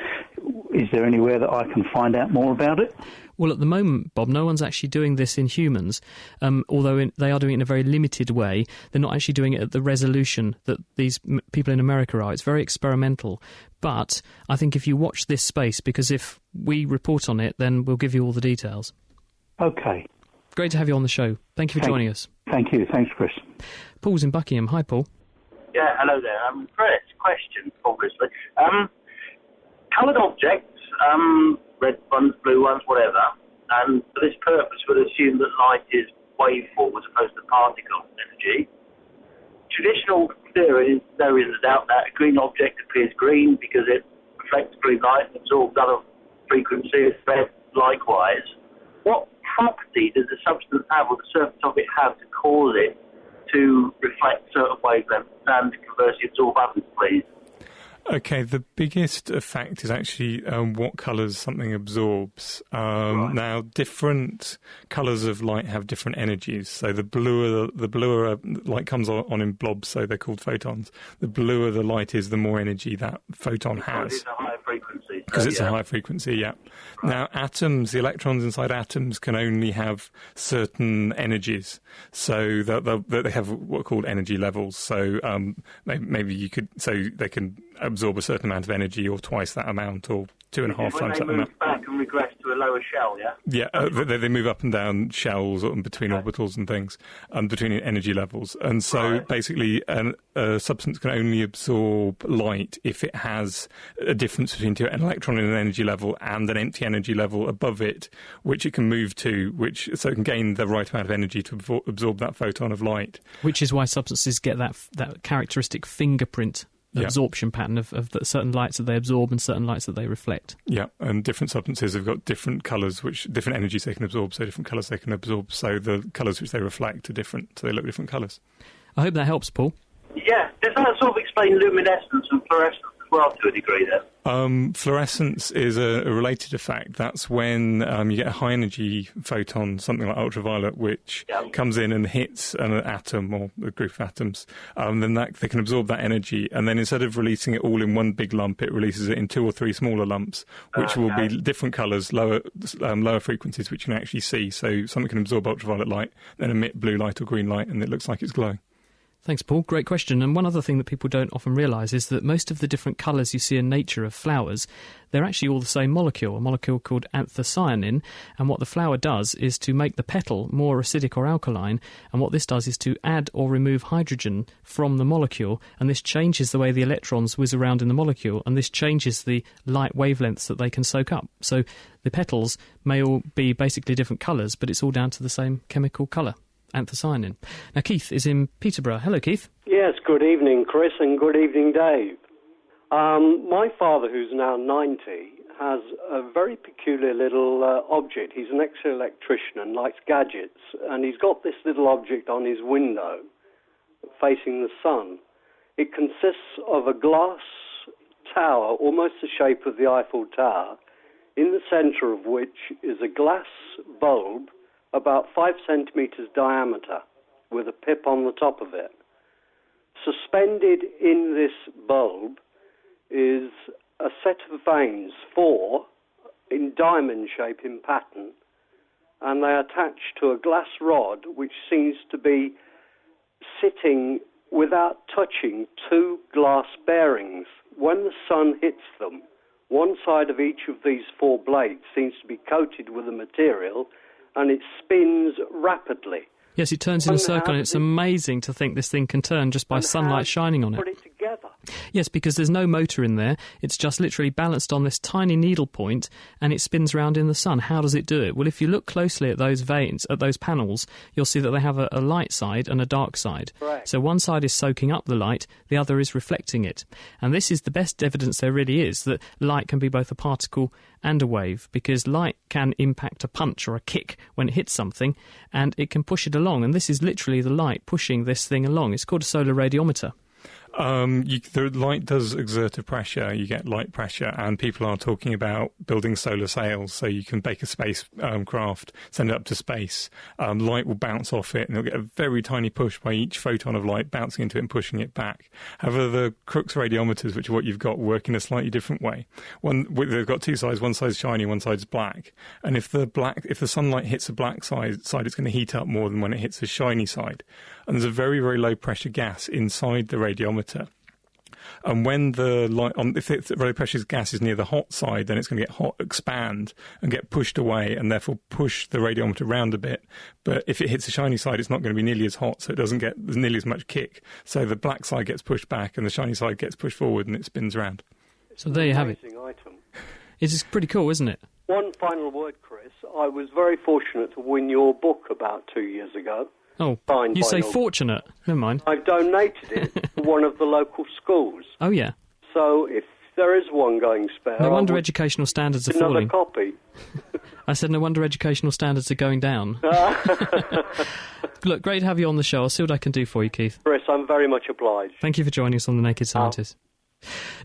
Speaker 12: Is there anywhere that I can find out more about it?
Speaker 2: Well, at the moment, Bob, no one's actually doing this in humans, although they are doing it in a very limited way. They're not actually doing it at the resolution that these people in America are. It's very experimental. But I think if you watch this space, because if we report on it, then we'll give you all the details.
Speaker 12: OK.
Speaker 2: Great to have you on the show. Thank you for joining us.
Speaker 12: Thank you. Thanks, Chris.
Speaker 2: Paul's in Buckingham. Hi, Paul.
Speaker 13: Yeah, hello there. Chris, question, obviously. Coloured objects, red ones, blue ones, whatever, and for this purpose would assume that light is waveform as opposed to particle energy. Traditional theory, there is a doubt that a green object appears green because it reflects green light and absorbs other frequencies, red likewise. What property does the substance have or the surface of it have to cause it to reflect certain wavelengths and conversely absorb others, please?
Speaker 3: Okay, the biggest effect is actually what colours something absorbs. Now, different colours of light have different energies. So the bluer light comes on in blobs, so they're called photons. The bluer the light is, the more energy that photon has.
Speaker 13: It's a higher frequency.
Speaker 3: Because it's a high frequency, yeah. Right. Now, atoms, the electrons inside atoms can only have certain energies. So they have what are called energy levels. So maybe you could, so they can absorb a certain amount of energy, or twice that amount, or 2.5 times that amount.
Speaker 13: When they move back and regress to a lower shell, yeah?
Speaker 3: Yeah, they move up and down shells and between orbitals and things, between energy levels. And so basically a substance can only absorb light if it has a difference between an electron in an energy level and an empty energy level above it, which it can move to, so it can gain the right amount of energy to absorb that photon of light.
Speaker 2: Which is why substances get that characteristic fingerprint absorption pattern of certain lights that they absorb and certain lights that they reflect.
Speaker 3: Yeah, and different substances have got different colours, different energies they can absorb, so different colours they can absorb, so the colours which they reflect are different, so they look different colours.
Speaker 2: I hope that helps, Paul.
Speaker 13: Yeah, does that sort of explain luminescence and fluorescence as well to a degree then?
Speaker 3: Fluorescence is a related effect. That's when you get a high-energy photon, something like ultraviolet, which comes in and hits an atom or a group of atoms. Then they can absorb that energy, and then instead of releasing it all in one big lump, it releases it in 2 or 3 smaller lumps, which will be different colours, lower frequencies, which you can actually see. So something can absorb ultraviolet light, then emit blue light or green light, and it looks like it's glowing.
Speaker 2: Thanks, Paul. Great question. And one other thing that people don't often realise is that most of the different colours you see in nature of flowers, they're actually all the same molecule, a molecule called anthocyanin. And what the flower does is to make the petal more acidic or alkaline. And what this does is to add or remove hydrogen from the molecule. And this changes the way the electrons whiz around in the molecule. And this changes the light wavelengths that they can soak up. So the petals may all be basically different colours, but it's all down to the same chemical colour. Anthocyanin. Now, Keith is in Peterborough. Hello, Keith.
Speaker 14: Yes, good evening, Chris, and good evening, Dave. My father, who's now 90, has a very peculiar little object. He's an ex-electrician and likes gadgets, and he's got this little object on his window facing the sun. It consists of a glass tower, almost the shape of the Eiffel Tower, in the centre of which is a glass bulb about 5 centimetres diameter, with a pip on the top of it. Suspended in this bulb is a set of vanes, 4, in diamond shape in pattern, and they attach to a glass rod which seems to be sitting without touching 2 glass bearings. When the sun hits them, one side of each of these 4 blades seems to be coated with a material, and it spins rapidly.
Speaker 2: Yes, it turns in a circle, and it's amazing to think this thing can turn just by sunlight shining on it.
Speaker 14: Put it together.
Speaker 2: Yes, because there's no motor in there. It's just literally balanced on this tiny needle point, and it spins round in the sun. How does it do it? Well, if you look closely at those vanes, at those panels, you'll see that they have a light side and a dark side.
Speaker 14: Correct.
Speaker 2: So one side is soaking up the light, the other is reflecting it. And this is the best evidence there really is that light can be both a particle and a wave, because light can impact a punch or a kick when it hits something, and it can push it along. And this is literally the light pushing this thing along. It's called a solar radiometer.
Speaker 3: The light does exert a pressure. You get light pressure, and people are talking about building solar sails, so you can bake a space craft, send it up to space. Light will bounce off it, and it'll get a very tiny push by each photon of light bouncing into it and pushing it back. However, the Crookes radiometers, which are what you've got, work in a slightly different way. They've got 2 sides. One side's shiny, one side's black. And if the sunlight hits the black side, it's going to heat up more than when it hits the shiny side. And there's a very, very low pressure gas inside the radiometer. And when the light if the low pressure gas is near the hot side, then it's going to get hot, expand, and get pushed away, and therefore push the radiometer round a bit. But if it hits the shiny side, it's not going to be nearly as hot, so it doesn't get nearly as much kick. So the black side gets pushed back, and the shiny side gets pushed forward, and it spins round.
Speaker 2: So there you have it.
Speaker 14: Item.
Speaker 2: It's pretty cool, isn't it?
Speaker 14: One final word, Chris. I was very fortunate to win your book about 2 years ago.
Speaker 2: Oh, you say fortunate. Never mind.
Speaker 14: I've donated it to one of the local schools.
Speaker 2: Oh, yeah.
Speaker 14: So if there is one going spare...
Speaker 2: No wonder educational standards are falling.
Speaker 14: Another copy.
Speaker 2: I said no wonder educational standards are going down. Look, great to have you on the show. I'll see what I can do for you, Keith.
Speaker 14: Chris, I'm very much obliged.
Speaker 2: Thank you for joining us on The Naked Scientist.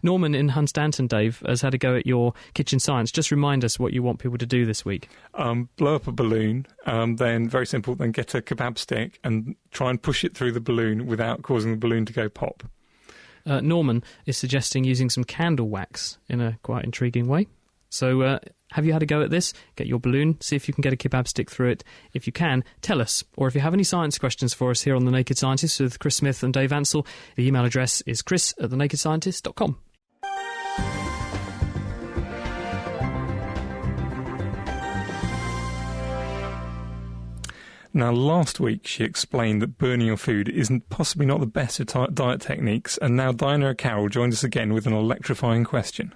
Speaker 2: Norman in Hunstanton, Dave, has had a go at your kitchen science. Just remind us what you want people to do this week.
Speaker 3: Blow up a balloon, then, very simple, then get a kebab stick and try and push it through the balloon without causing the balloon to go pop.
Speaker 2: Norman is suggesting using some candle wax in a quite intriguing way. So have you had a go at this? Get your balloon, see if you can get a kebab stick through it. If you can, tell us. Or if you have any science questions for us here on The Naked Scientist with Chris Smith and Dave Ansell, the email address is chris@thenakedscientist.com.
Speaker 3: Now, last week she explained that burning your food isn't possibly not the best of diet techniques, and now Diana O'Carroll joins us again with an electrifying question.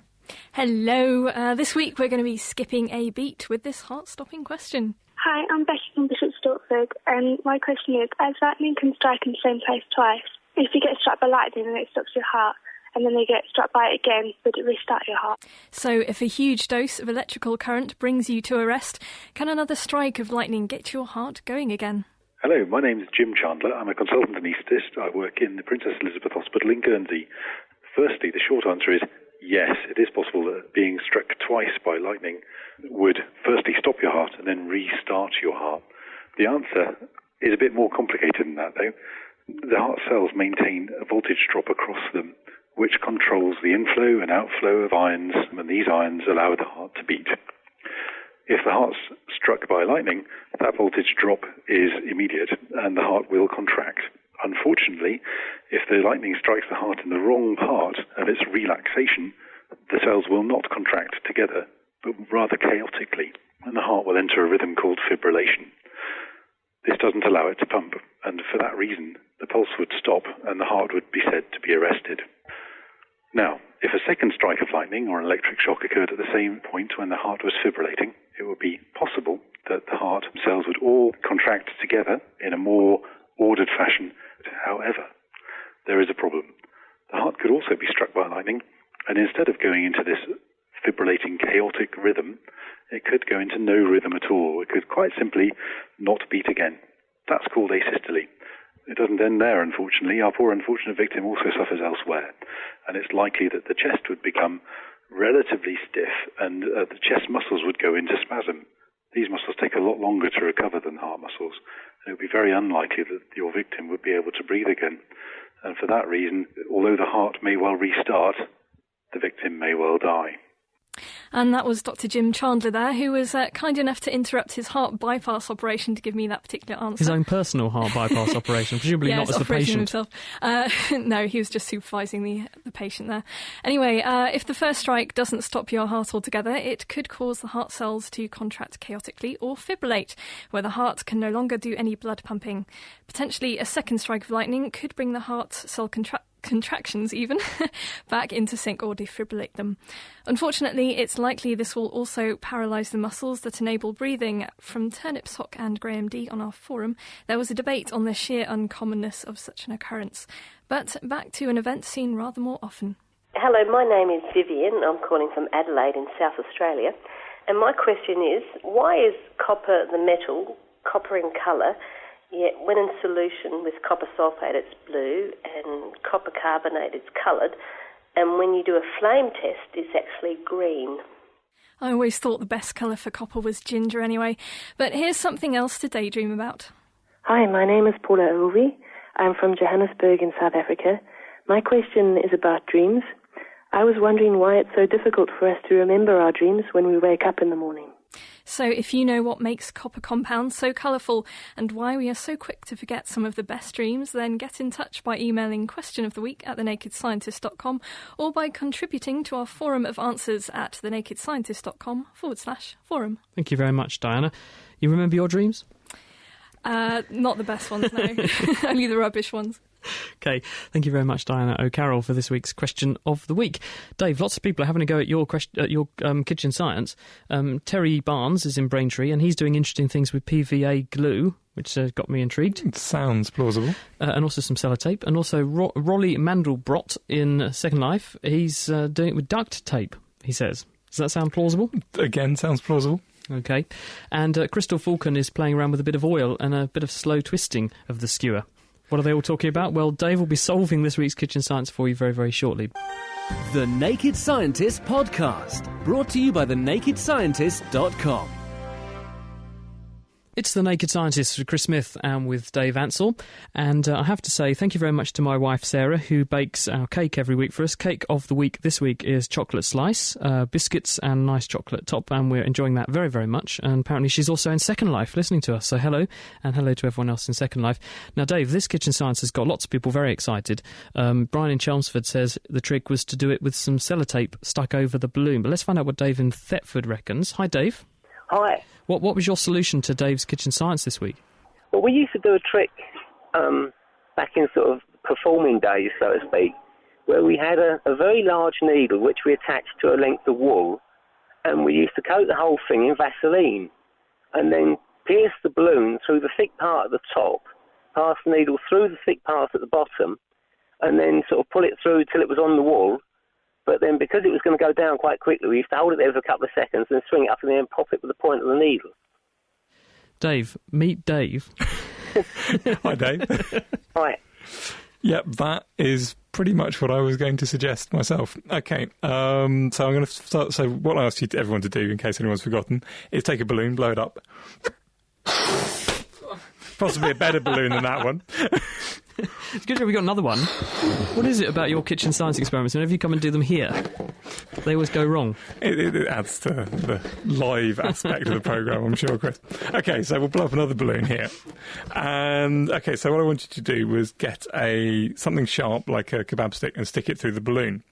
Speaker 15: Hello. This week we're going to be skipping a beat with this heart-stopping question.
Speaker 4: Hi, I'm Becky from Bishop Stortford, and my question is, as lightning can strike in the same place twice, if you get struck by lightning and it stops your heart, and then they get struck by it again, would it restart your heart?
Speaker 15: So if a huge dose of electrical current brings you to a rest, can another strike of lightning get your heart going again?
Speaker 16: Hello, my name is Jim Chandler. I'm a consultant anaesthetist. I work in the Princess Elizabeth Hospital in Guernsey. Firstly, the short answer is yes, it is possible that being struck twice by lightning would firstly stop your heart and then restart your heart. The answer is a bit more complicated than that, though. The heart cells maintain a voltage drop across them, which controls the inflow and outflow of ions, and these ions allow the heart to beat. If the heart's struck by lightning, that voltage drop is immediate and the heart will contract. Unfortunately, if the lightning strikes the heart in the wrong part of its relaxation, the cells will not contract together, but rather chaotically, and the heart will enter a rhythm called fibrillation. This doesn't allow it to pump, and for that reason, the pulse would stop and the heart would be said to be arrested. Now, if a second strike of lightning or an electric shock occurred at the same point when the heart was fibrillating, it would be possible that the heart cells would all contract together in a more ordered fashion. However, there is a problem. The heart could also be struck by lightning, and instead of going into this fibrillating chaotic rhythm, it could go into no rhythm at all. It could quite simply not beat again. That's called asystole. It doesn't end there, unfortunately. Our poor unfortunate victim also suffers elsewhere, and it's likely that the chest would become relatively stiff and the chest muscles would go into spasm. These muscles take a lot longer to recover than heart muscles, and it would be very unlikely that your victim would be able to breathe again. And for that reason, although the heart may well restart, the victim may well die.
Speaker 15: And that was Dr. Jim Chandler there, who was kind enough to interrupt his heart bypass operation to give me that particular answer.
Speaker 2: His own personal heart bypass operation, presumably not as the patient.
Speaker 15: Himself. No, he was just supervising the patient there. Anyway, if the first strike doesn't stop your heart altogether, it could cause the heart cells to contract chaotically or fibrillate, where the heart can no longer do any blood pumping. Potentially a second strike of lightning could bring the heart cell contractions even back into sync or defibrillate them. Unfortunately, it's likely this will also paralyse the muscles that enable breathing. From Turnip Sock and Graham D on our forum, there was a debate on the sheer uncommonness of such an occurrence. But back to an event seen rather more often.
Speaker 17: Hello, my name is Vivian. I'm calling from Adelaide in South Australia. And my question is, why is copper the metal, copper in colour, yet when in solution with copper sulphate it's blue and copper carbonate it's coloured, and when you do a flame test it's actually green?
Speaker 15: I always thought the best colour for copper was ginger anyway, but here's something else to daydream about.
Speaker 18: Hi, my name is Paula Ovi. I'm from Johannesburg in South Africa. My question is about dreams. I was wondering why it's so difficult for us to remember our dreams when we wake up in the morning.
Speaker 15: So if you know what makes copper compounds so colourful and why we are so quick to forget some of the best dreams, then get in touch by emailing questionoftheweek@thenakedscientist.com or by contributing to our forum of answers at thenakedscientist.com/forum.
Speaker 2: Thank you very much, Diana. You remember your dreams?
Speaker 15: Not the best ones, no. Only the rubbish ones.
Speaker 2: OK, thank you very much, Diana O'Carroll, for this week's Question of the Week. Dave, lots of people are having a go at your kitchen science. Terry Barnes is in Braintree, and he's doing interesting things with PVA glue, which got me intrigued.
Speaker 3: It sounds plausible.
Speaker 2: And also some sellotape. And also Rolly Mandelbrot in Second Life, he's doing it with duct tape, he says. Does that sound plausible?
Speaker 3: Again, sounds plausible.
Speaker 2: OK. And Crystal Falcon is playing around with a bit of oil and a bit of slow twisting of the skewer. What are they all talking about? Well, Dave will be solving this week's kitchen science for you very, very shortly.
Speaker 1: The Naked Scientist Podcast, brought to you by thenakedscientist.com.
Speaker 2: It's The Naked Scientist with Chris Smith and with Dave Ansell. And I have to say thank you very much to my wife Sarah, who bakes our cake every week for us. Cake of the week this week is chocolate slice, biscuits and nice chocolate top, and we're enjoying that very, very much. And apparently she's also in Second Life listening to us, so hello, and hello to everyone else in Second Life. Now, Dave, this kitchen science has got lots of people very excited. Brian in Chelmsford says the trick was to do it with some sellotape stuck over the balloon. But let's find out what Dave in Thetford reckons. Hi, Dave.
Speaker 19: Hi.
Speaker 2: What was your solution to Dave's kitchen science this week?
Speaker 19: Well, we used to do a trick back in sort of performing days, so to speak, where we had a very large needle which we attached to a length of wool, and we used to coat the whole thing in Vaseline and then pierce the balloon through the thick part at the top, pass the needle through the thick part at the bottom, and then sort of pull it through till it was on the wool. But then, because it was going to go down quite quickly, we used to hold it there for a couple of seconds and swing it up and then pop it with the point of the needle.
Speaker 2: Dave, meet Dave.
Speaker 3: Hi, Dave.
Speaker 19: Hi.
Speaker 3: Yep, that is pretty much what I was going to suggest myself. Okay, so I'm going to start. So what I asked everyone to do, in case anyone's forgotten, is take a balloon, blow it up. Possibly a better balloon than that one.
Speaker 2: It's good that we got another one. What is it about your kitchen science experiments? Whenever you come and do them here, they always go wrong.
Speaker 3: It adds to the live aspect of the programme, I'm sure, Chris. Okay, so we'll blow up another balloon here. And, okay, so what I wanted to do was get something sharp, like a kebab stick, and stick it through the balloon.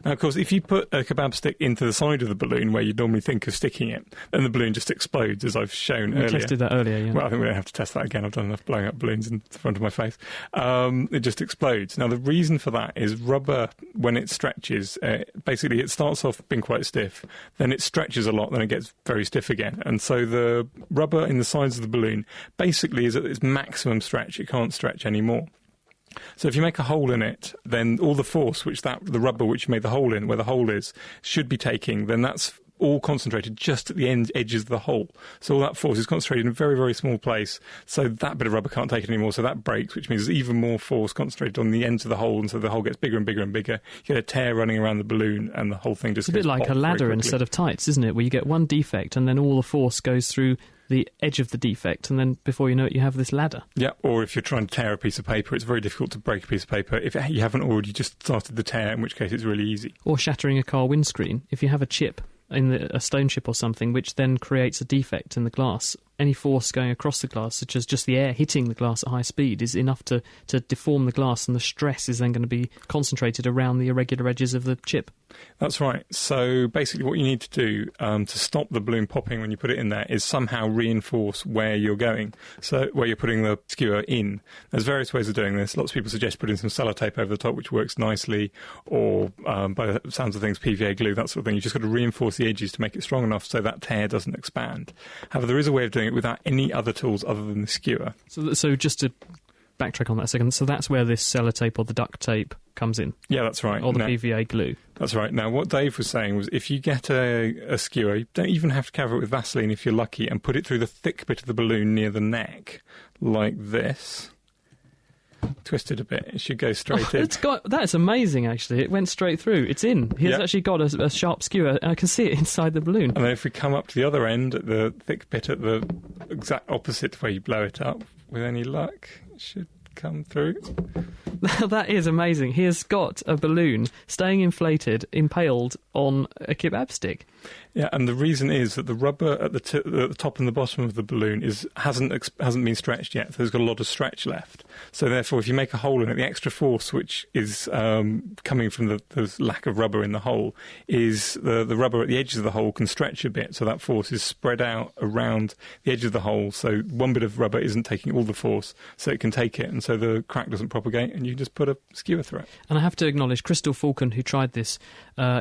Speaker 3: Now, of course, if you put a kebab stick into the side of the balloon where you'd normally think of sticking it, then the balloon just explodes, as I've shown earlier.
Speaker 2: We tested that earlier, yeah.
Speaker 3: Well, I think we don't have to test that again. I've done enough blowing up balloons in front of my face. It just explodes. Now, the reason for that is rubber, when it stretches, basically it starts off being quite stiff, then it stretches a lot, then it gets very stiff again. And so the rubber in the sides of the balloon basically is at its maximum stretch. It can't stretch anymore. So if you make a hole in it, then all the force which the rubber which you made the hole in, where the hole is, should be taking, then that's all concentrated just at the edges of the hole. So all that force is concentrated in a very, very small place, so that bit of rubber can't take it anymore, so that breaks, which means there's even more force concentrated on the ends of the hole, and so the hole gets bigger and bigger and bigger. You get a tear running around the balloon, and the whole thing just
Speaker 2: It's a bit like a ladder instead of tights, isn't it, where you get one defect, and then all the force goes through the edge of the defect, and then before you know it, you have this ladder.
Speaker 3: Yeah, or if you're trying to tear a piece of paper, it's very difficult to break a piece of paper if you haven't already just started the tear, in which case it's really easy.
Speaker 2: Or shattering a car windscreen. If you have a chip, a stone chip or something, which then creates a defect in the glass, any force going across the glass, such as just the air hitting the glass at high speed, is enough to deform the glass, and the stress is then going to be concentrated around the irregular edges of the chip.
Speaker 3: That's right. So basically what you need to do to stop the balloon popping when you put it in there is somehow reinforce where you're going, so where you're putting the skewer in. There's various ways of doing this. Lots of people suggest putting some sellotape over the top, which works nicely, or by the sounds of things, PVA glue, that sort of thing. You've just got to reinforce the edges to make it strong enough so that tear doesn't expand. However, there is a way of doing it without any other tools other than the skewer.
Speaker 2: So just to backtrack on that a second, so that's where this sellotape or the duct tape comes in?
Speaker 3: Yeah, that's right.
Speaker 2: Or the PVA glue?
Speaker 3: That's right. Now, what Dave was saying was if you get a skewer, you don't even have to cover it with Vaseline if you're lucky, and put it through the thick bit of the balloon near the neck, like this. Twist it a bit, it should go straight in.
Speaker 2: That's amazing, actually. It went straight through. It's in. He's actually got a sharp skewer, and I can see it inside the balloon.
Speaker 3: And then if we come up to the other end, at the thick bit at the exact opposite where you blow it up, with any luck, it should come through.
Speaker 2: That is amazing. He has got a balloon staying inflated, impaled on a kebab stick.
Speaker 3: Yeah, and the reason is that the rubber at the top and the bottom of the balloon hasn't been stretched yet. So there's got a lot of stretch left. So therefore, if you make a hole in it, the extra force which is coming from the lack of rubber in the hole is the rubber at the edges of the hole can stretch a bit. So that force is spread out around the edge of the hole. So one bit of rubber isn't taking all the force, so it can take it, and so the crack doesn't propagate, and you just put a skewer through it.
Speaker 2: And I have to acknowledge, Crystal Falcon, who tried this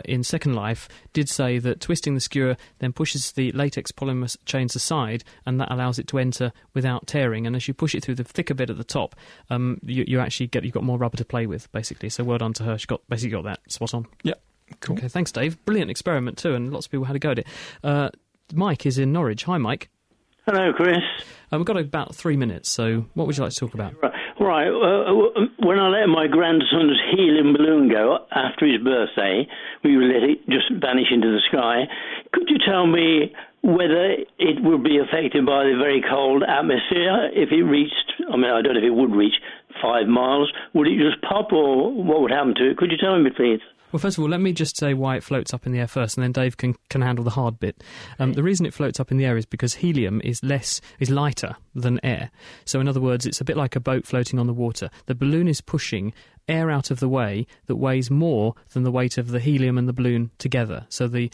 Speaker 2: in Second Life, did say that twisting the skewer then pushes the latex polymer chains aside, and that allows it to enter without tearing. And as you push it through the thicker bit at the top, you've got more rubber to play with, basically. So well done to her. She basically got that spot on.
Speaker 3: Yeah, cool.
Speaker 2: Okay, thanks, Dave. Brilliant experiment too, and lots of people had a go at it. Mike is in Norwich. Hi, Mike.
Speaker 20: Hello, Chris.
Speaker 2: We've got about 3 minutes, so what would you like to talk about?
Speaker 20: Right. Right. When I let my grandson's helium balloon go after his birthday, we let it just vanish into the sky. Could you tell me whether it would be affected by the very cold atmosphere if it reached, I don't know if it would reach 5 miles. Would it just pop, or what would happen to it? Could you tell me, please?
Speaker 2: Well, first of all, let me just say why it floats up in the air first, and then Dave can handle the hard bit. The reason it floats up in the air is because helium is lighter than air. So, in other words, it's a bit like a boat floating on the water. The balloon is pushing air out of the way that weighs more than the weight of the helium and the balloon together. So the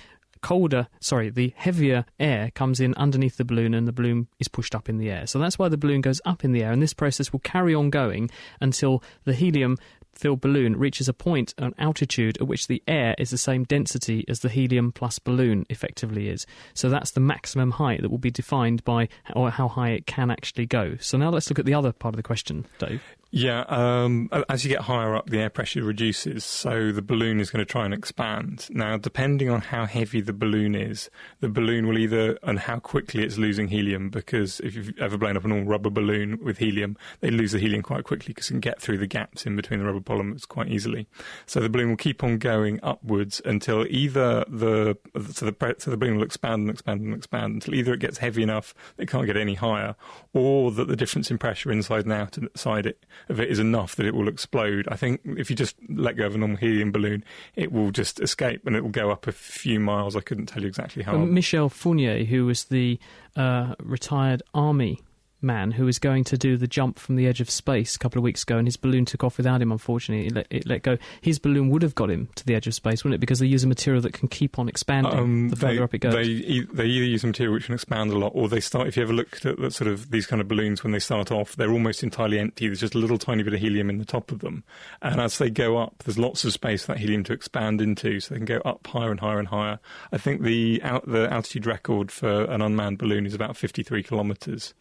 Speaker 2: heavier air comes in underneath the balloon, and the balloon is pushed up in the air. So that's why the balloon goes up in the air, and this process will carry on going until the helium-filled balloon reaches a point, an altitude at which the air is the same density as the helium plus balloon effectively is. So that's the maximum height that will be defined by how high it can actually go. So now let's look at the other part of the question, Dave.
Speaker 3: Yeah, as you get higher up, the air pressure reduces, so the balloon is going to try and expand. Now, depending on how heavy the balloon is, the balloon will and how quickly it's losing helium, because if you've ever blown up an all-rubber balloon with helium, they lose the helium quite quickly because it can get through the gaps in between the rubber polymers quite easily. So the balloon will keep on going upwards until either the balloon will expand and expand and expand until either it gets heavy enough that it can't get any higher, or that the difference in pressure inside and outside of it is enough that it will explode. I think if you just let go of a normal helium balloon, it will just escape and it will go up a few miles. I couldn't tell you exactly how.
Speaker 2: Michel Fournier, who was the retired army man who was going to do the jump from the edge of space a couple of weeks ago, and his balloon took off without him, unfortunately. It let go. His balloon would have got him to the edge of space, wouldn't it? Because they use a material that can keep on expanding the further up it goes.
Speaker 3: They either use a material which can expand a lot, or they start, if you ever looked at sort of these kind of balloons when they start off, they're almost entirely empty. There's just a little tiny bit of helium in the top of them. And as they go up, there's lots of space for that helium to expand into, so they can go up higher and higher and higher. I think the altitude record for an unmanned balloon is about 53 kilometres.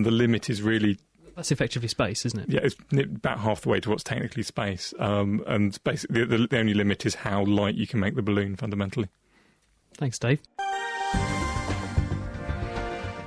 Speaker 3: The limit is really...
Speaker 2: That's effectively space, isn't it?
Speaker 3: Yeah, it's about half the way to what's technically space. And basically, the only limit is how light you can make the balloon, fundamentally.
Speaker 2: Thanks, Dave.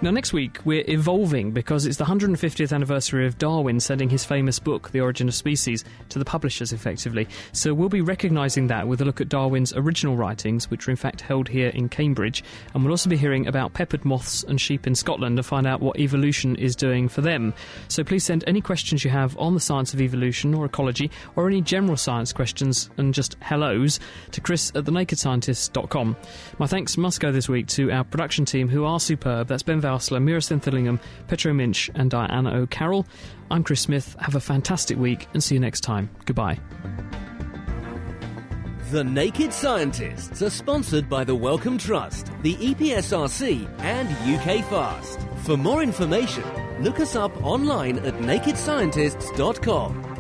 Speaker 2: Now, next week, we're evolving because it's the 150th anniversary of Darwin sending his famous book, The Origin of Species, to the publishers, effectively. So we'll be recognising that with a look at Darwin's original writings, which are in fact held here in Cambridge. And we'll also be hearing about peppered moths and sheep in Scotland to find out what evolution is doing for them. So please send any questions you have on the science of evolution or ecology, or any general science questions and just hellos, to chris@thenakedscientist.com. My thanks must go this week to our production team, who are superb. That's Ben Valsler, Mira Stintherlingham, Petro Minch and Diana O'Carroll. I'm Chris Smith. Have a fantastic week and see you next time. Goodbye.
Speaker 1: The Naked Scientists are sponsored by the Wellcome Trust, the EPSRC and UK Fast. For more information, look us up online at nakedscientists.com.